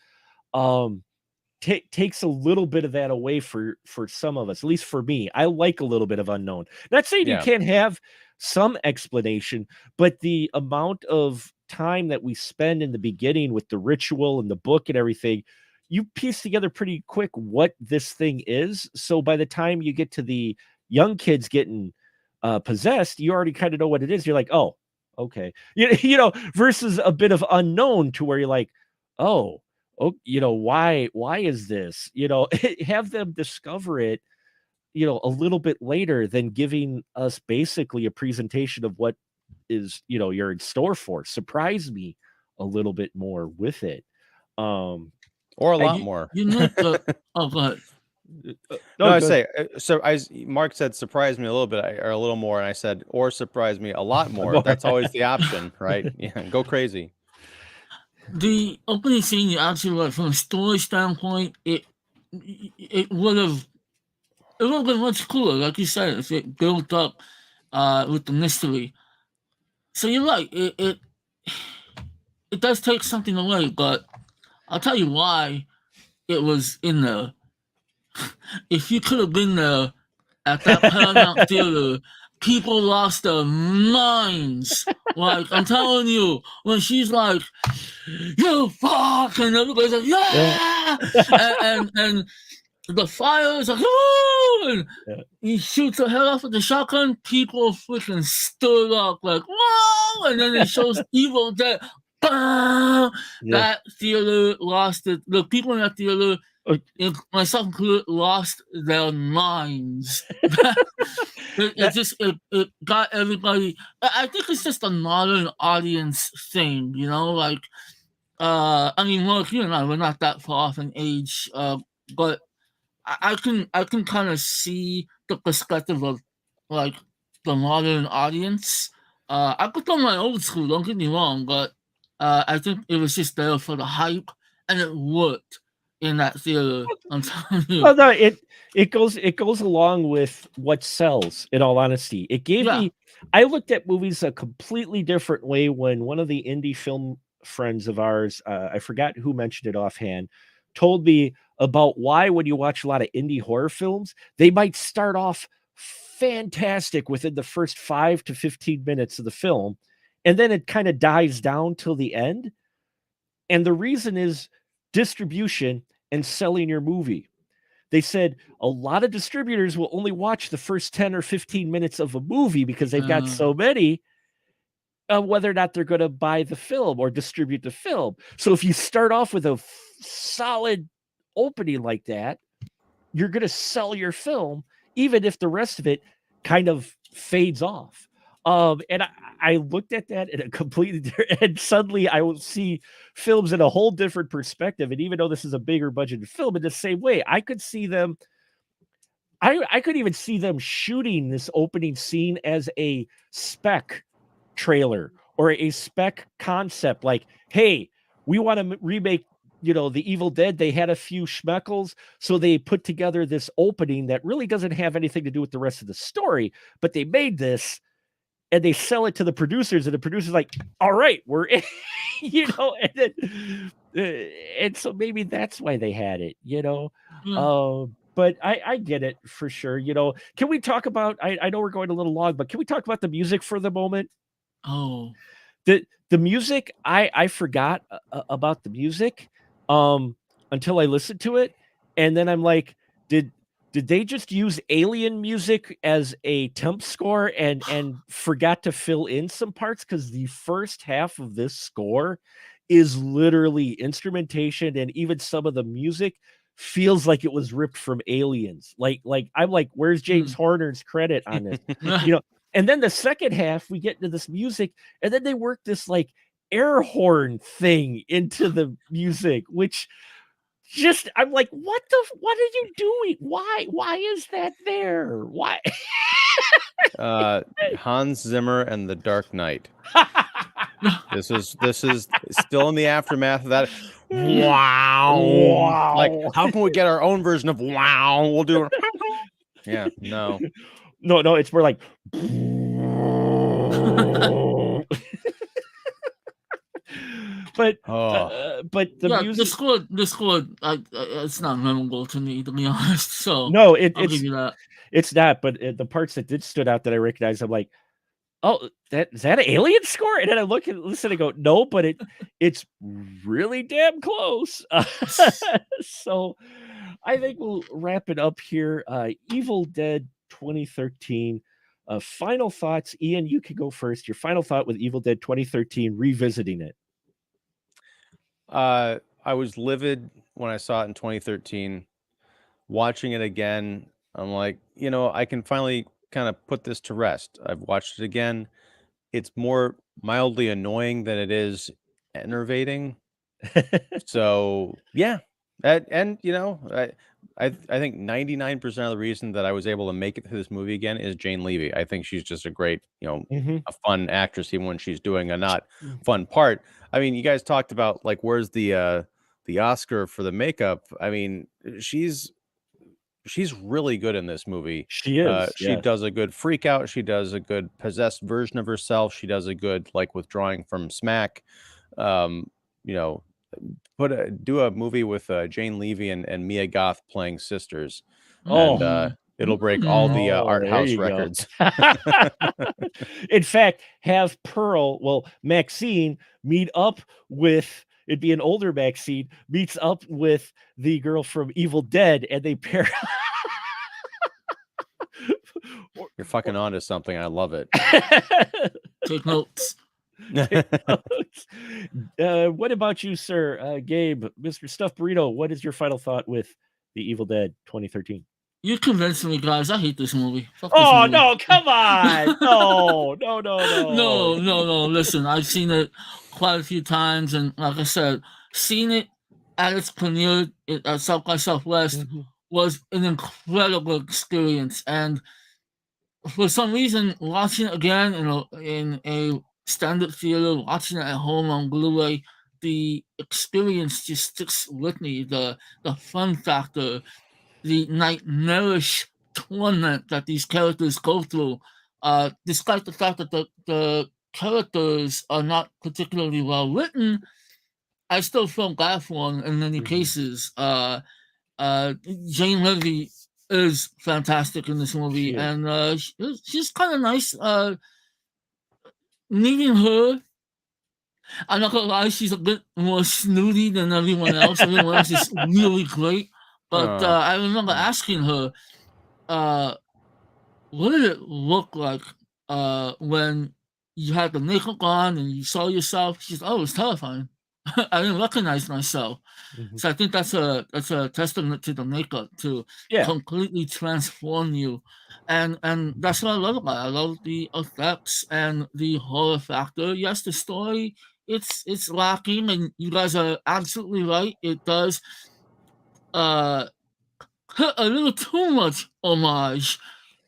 takes a little bit of that away for some of us. At least for me, I like a little bit of unknown. Not saying you can't have some explanation, but the amount of time that we spend in the beginning with the ritual and the book and everything, you piece together pretty quick what this thing is. So by the time you get to the young kids getting possessed, you already kind of know what it is. You're like, oh, okay. Versus a bit of unknown to where you're like, oh, why is this, have them discover it, a little bit later than giving us basically a presentation of what is, you're in store for. Surprise me a little bit more with it. Or a lot more. But no, I say, so Mark said, surprise me a little bit or a little more. And I said, or surprise me a lot more. That's always the option, right? Yeah. Go crazy. The opening scene, you actually, like, from a story standpoint, it would have been much cooler, like you said, if it built up with the mystery. So you're right, it does take something away, but I'll tell you why it was in there. If you could have been there at that Paramount Theater, people lost their minds. Like, I'm telling you, when she's like, you fuck, and everybody's like, yeah, and the fire is like, woo, and he shoots her head off with the shotgun, people freaking stood up like, whoa, and then it shows Evil Dead. That theater lost it. The people in that theater, myself included, lost their minds. It got everybody. I think it's just a modern audience thing, like, I mean, Mark, you and I, we're not that far off in age, but I can kind of see the perspective of, like, the modern audience. I put on my old school, don't get me wrong, but I think it was just there for the hype, and it worked in that theater. I'm telling you. Oh no, it goes along with what sells. In all honesty, it gave me. I looked at movies a completely different way when one of the indie film friends of ours, I forgot who mentioned it offhand, told me about why when you watch a lot of indie horror films, they might start off fantastic within the first 5 to 15 minutes of the film, and then it kind of dies down till the end. And the reason is distribution and selling your movie. They said a lot of distributors will only watch the first 10 or 15 minutes of a movie because they've got so many. whether or not they're going to buy the film or distribute the film. So if you start off with a solid opening like that, you're going to sell your film, even if the rest of it kind of fades off. And I looked at that in a completely and suddenly I will see films in a whole different perspective. And even though this is a bigger budgeted film, in the same way, I could see them. I could even see them shooting this opening scene as a spec trailer or a spec concept. Like, hey, we want to remake, the Evil Dead. They had a few schmeckles, so they put together this opening that really doesn't have anything to do with the rest of the story, but they made this and they sell it to the producers, and the producers like, all right, we're in, and then, and so maybe that's why they had it, but I get it for sure. Can we talk about, I know we're going a little long, but can we talk about the music for the moment? Oh, The music, I forgot about the music until I listened to it, and then I'm like, did they just use alien music as a temp score and forgot to fill in some parts? Because the first half of this score is literally instrumentation, and even some of the music feels like it was ripped from Aliens. Like I'm like, where's James Horner's credit on this? And then the second half, we get into this music, and then they work this like air horn thing into the music, which just, I'm like, what are you doing? Why is that there? Why? Hans Zimmer and The Dark Knight. This is still in the aftermath of that. Wow. Like, how can we get our own version of wow? We'll do it. Yeah, no. No, it's more like but the music, the score, it's not memorable to me, to be honest. So no, I'll give you that. It's not. But the parts that did stood out that I recognized, I'm like, oh, is that an Alien score? And then I look and listen and go, no, but it's really damn close. So I think we'll wrap it up here. Evil Dead 2013. Final thoughts. Ian, you can go first. Your final thought with Evil Dead 2013, revisiting it. I was livid when I saw it in 2013. Watching it again, I'm like, I can finally kind of put this to rest. I've watched it again. It's more mildly annoying than it is enervating. So yeah, and I think 99% of the reason that I was able to make it through this movie again is Jane Levy. I think she's just a great, a fun actress, even when she's doing a not fun part. I mean, you guys talked about like, where's the Oscar for the makeup? I mean, she's really good in this movie. She is. She does a good freak out. She does a good possessed version of herself. She does a good like withdrawing from smack. Do a movie with Jane Levy and Mia Goth playing sisters, and it'll break all the art house records. In fact, have Maxine meet up with. It'd be an older Maxine meets up with the girl from Evil Dead, and they pair. You're fucking onto something. I love it. Take notes. What about you, sir? Gabe, Mr. Stuffed Burrito, what is your final thought with the Evil Dead 2013? You convinced me, guys. I hate this movie. Fuck this movie. No, come on. No. No. Listen, I've seen it quite a few times, and like I said, seeing it at its premiere at South by Southwest was an incredible experience. And for some reason, watching it again in a standard theater, watching it at home on Blu-ray, the experience just sticks with me. The fun factor, the nightmarish torment that these characters go through, despite the fact that the characters are not particularly well written, I still feel bad for them in many cases. Jane Levy is fantastic in this movie, and she's kind of nice. Meeting her, I'm not gonna lie, she's a bit more snooty than everyone else. Everyone else is really great. But I remember asking her, what did it look like when you had the makeup on and you saw yourself. She's oh, it was terrifying. I didn't recognize myself. So I think that's a testament to the makeup to completely transform you, and that's what I love about it. I love the effects and the horror factor. Yes, the story it's lacking, and you guys are absolutely right. It does put a little too much homage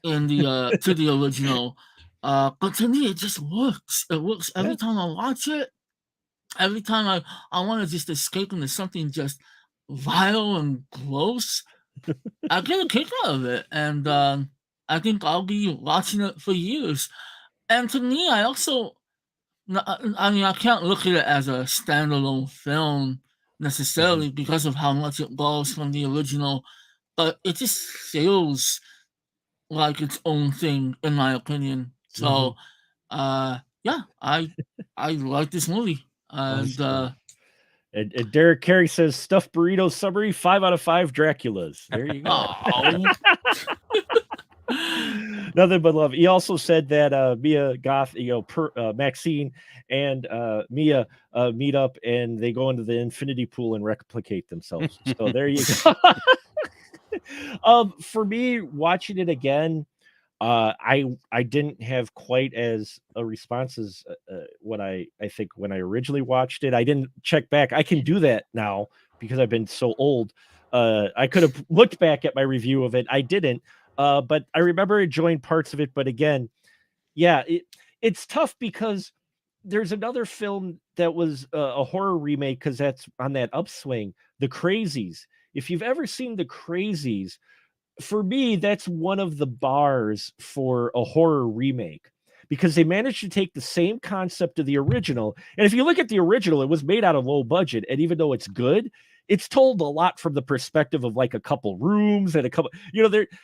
in the to the original. But to me, it just works. It works every time I watch it. Every time I want to just escape into something just vile and gross, I get a kick out of it, and I think I'll be watching it for years. And to me, I also, I mean, I can't look at it as a standalone film necessarily because of how much it borrows from the original, but it just feels like its own thing, in my opinion. So, yeah, I like this movie, and And Derek Carey says stuffed burrito summary 5 out of 5 Draculas. There you go. Nothing but love. He also said that Mia Goth, Maxine and Mia meet up and they go into the infinity pool and replicate themselves. So there you go. For me, watching it again, I didn't have quite as a response as what I think when I originally watched it. I didn't check back. I can do that now because I've been so old. I could have looked back at my review of it. I didn't. But I remember enjoying parts of it. But again, yeah, it's tough because there's another film that was a horror remake because that's on that upswing, The Crazies. If you've ever seen The Crazies, for me, that's one of the bars for a horror remake because they managed to take the same concept of the original. And if you look at the original, it was made out of low budget. And even though it's good, it's told a lot from the perspective of like a couple rooms and a couple,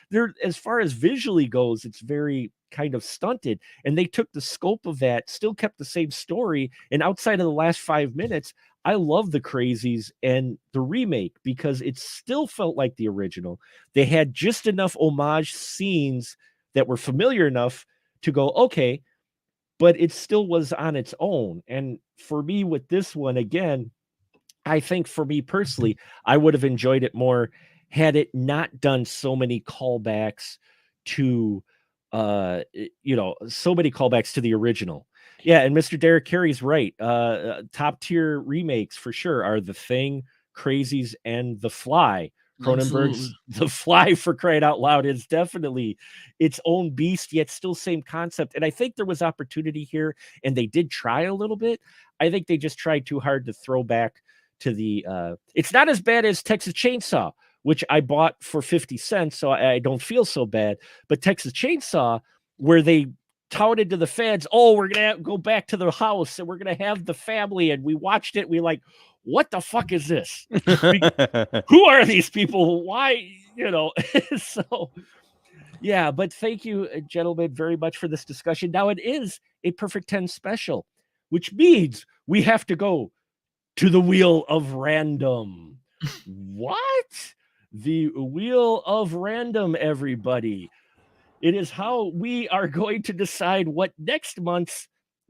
they're as far as visually goes, it's very kind of stunted. And they took the scope of that, still kept the same story. And outside of the last 5 minutes, I love The Crazies and the remake because it still felt like the original. They had just enough homage scenes that were familiar enough to go, okay, but it still was on its own. And for me with this one, again, I think for me personally, I would have enjoyed it more had it not done so many callbacks to, so many callbacks to the original. Yeah, and Mr. Derek Carey's right. Top tier remakes for sure are The Thing, Crazies, and The Fly. Cronenberg's The Fly, for crying out loud, is definitely its own beast, yet still same concept. And I think there was opportunity here, and they did try a little bit. I think they just tried too hard to throw back to the it's not as bad as Texas Chainsaw, which I bought for 50 cents, so I don't feel so bad. But Texas Chainsaw, where they touted to the fans, oh, we're gonna go back to the house and we're gonna have the family, and we watched it, we like, what the fuck is this? Who are these people? Why, so yeah, but thank you, gentlemen, very much for this discussion. Now it is a Perfect 10 special, which means we have to go to the Wheel of Random. What? The Wheel of Random, everybody. It is how we are going to decide what next month's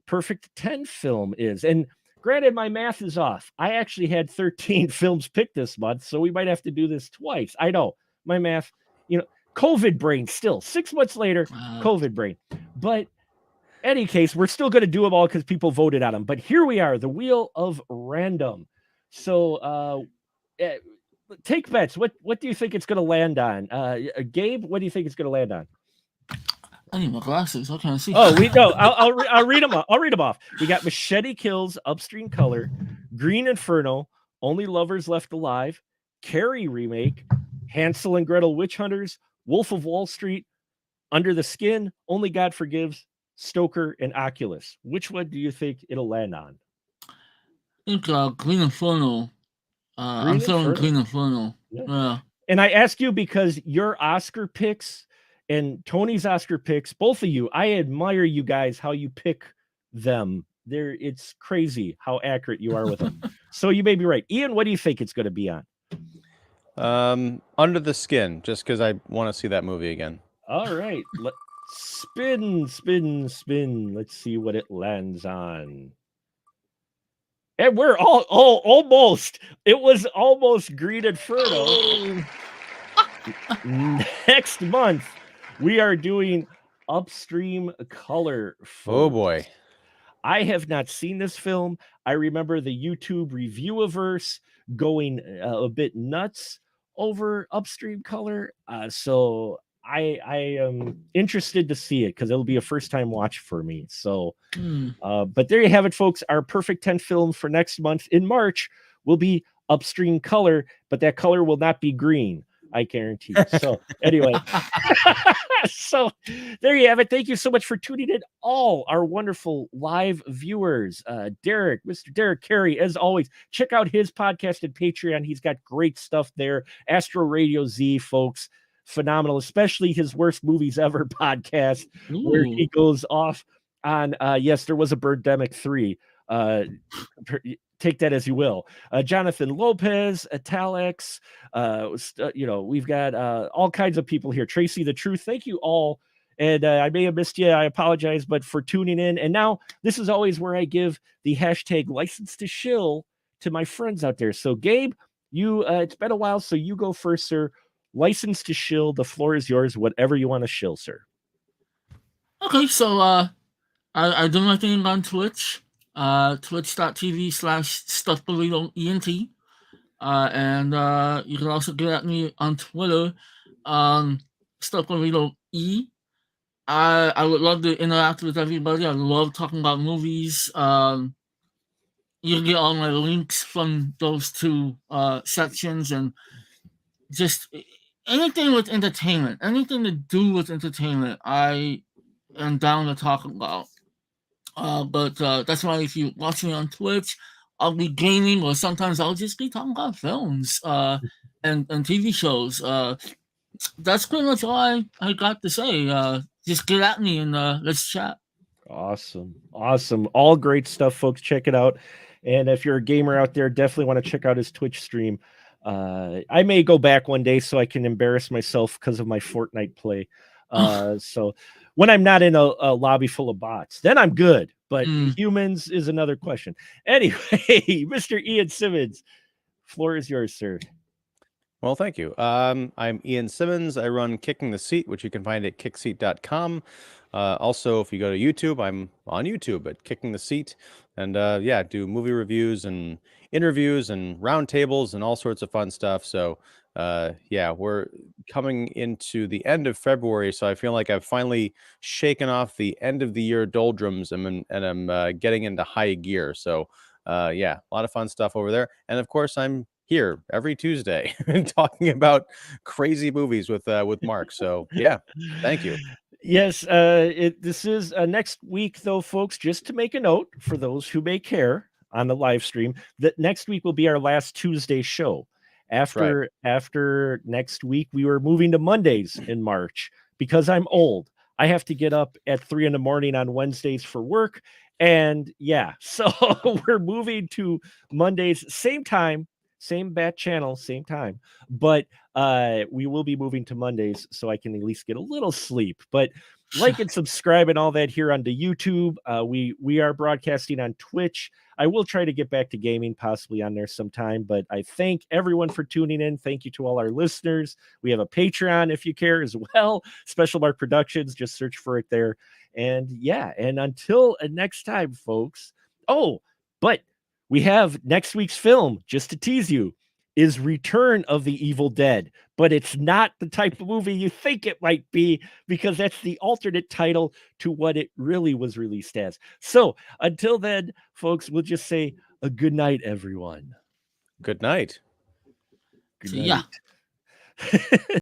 Perfect 10 film is. And granted, my math is off. I actually had 13 films picked this month, so we might have to do this twice. I know, my math, COVID brain still. 6 months later, COVID brain. But any case, we're still going to do them all because people voted on them. But here we are, the Wheel of Random. So take bets. What do you think it's going to land on? Gabe, what do you think it's going to land on? I need my glasses. I can't see. Oh, I'll read them off. I'll read them off. We got Machete Kills, Upstream Color, Green Inferno, Only Lovers Left Alive, Carrie remake, Hansel and Gretel Witch Hunters, Wolf of Wall Street, Under the Skin, Only God Forgives, Stoker, and Oculus. Which one do you think it'll land on? I think Green Inferno. I'm feeling Green Inferno. Yeah. And I ask you because your Oscar picks and Tony's Oscar picks, both of you, I admire you guys, how you pick them. It's crazy how accurate you are with them. So you may be right. Ian, what do you think it's going to be on? Under the Skin, just because I want to see that movie again. All right. Spin, spin, spin. Let's see what it lands on. And we're almost. It was almost Green Inferno. Oh, Next month, we are doing Upstream Color, Oh folks. boy. I have not seen this film. I remember the YouTube review-averse going a bit nuts over Upstream Color. So I am interested to see it because it'll be a first time watch for me. So, but there you have it, folks. Our perfect 10 film for next month in March will be Upstream Color, but that color will not be green. I guarantee. So anyway, so there you have it. Thank you so much for tuning in, all our wonderful live viewers. Derek, Mr. Derek Carey, as always, check out his podcast and Patreon. He's got great stuff there. Astro Radio Z, folks, phenomenal, especially his worst movies ever podcast, where he goes off on yes, there was a Birdemic 3. Take that as you will. Jonathan Lopez, Italics, we've got all kinds of people here. Tracy the Truth, thank you all. And I may have missed you. I apologize, but for tuning in. And now this is always where I give the hashtag license to shill to my friends out there. So Gabe, you it's been a while, so you go first, sir. License to shill. The floor is yours. Whatever you want to shill, sir. Okay, so I do my thing on Twitch, twitch.tv/stuffburritoent. And you can also get at me on Twitter, stuffburritoe. I would love to interact with everybody. I love talking about movies. You can get all my links from those two sections, and just anything with entertainment, anything to do with entertainment, I am down to talk about. But that's why if you watch me on Twitch, I'll be gaming, or sometimes I'll just be talking about films and TV shows. That's pretty much all I got to say. Just get at me and let's chat. Awesome. All great stuff, folks. Check it out. And if you're a gamer out there, definitely want to check out his Twitch stream. I may go back one day so I can embarrass myself because of my Fortnite play. So when I'm not in a lobby full of bots, then I'm good. But humans is another question. Anyway, Mr. Ian Simmons, floor is yours, sir. Well, thank you. I'm Ian Simmons. I run Kicking the Seat, which you can find at kickseat.com. Also, if you go to YouTube, I'm on YouTube at Kicking the Seat. And do movie reviews and interviews and roundtables and all sorts of fun stuff. So we're coming into the end of February, so I feel like I've finally shaken off the end of the year doldrums and I'm getting into high gear. So a lot of fun stuff over there. And of course, I'm here every Tuesday talking about crazy movies with Mark. So yeah, thank you. Yes, this is next week, though, folks. Just to make a note for those who may care on the live stream, that next week will be our last Tuesday show. After next week, we were moving to Mondays in March because I'm old. I have to get up at 3 a.m. on Wednesdays for work, and so we're moving to Mondays, same time, same bat channel, same time, but we will be moving to Mondays so I can at least get a little sleep. But like and subscribe and all that here on the YouTube. We are broadcasting on Twitch. I will try to get back to gaming possibly on there sometime, but I thank everyone for tuning in. Thank you to all our listeners. We have a Patreon if you care as well. Special Mark Productions, just search for it there. And and until next time, folks. Oh, but we have next week's film, just to tease you, is Return of the Evil Dead, but it's not the type of movie you think it might be, because that's the alternate title to what it really was released as. So until then, folks, we'll just say a good night, everyone. Good night. Good night. Yeah.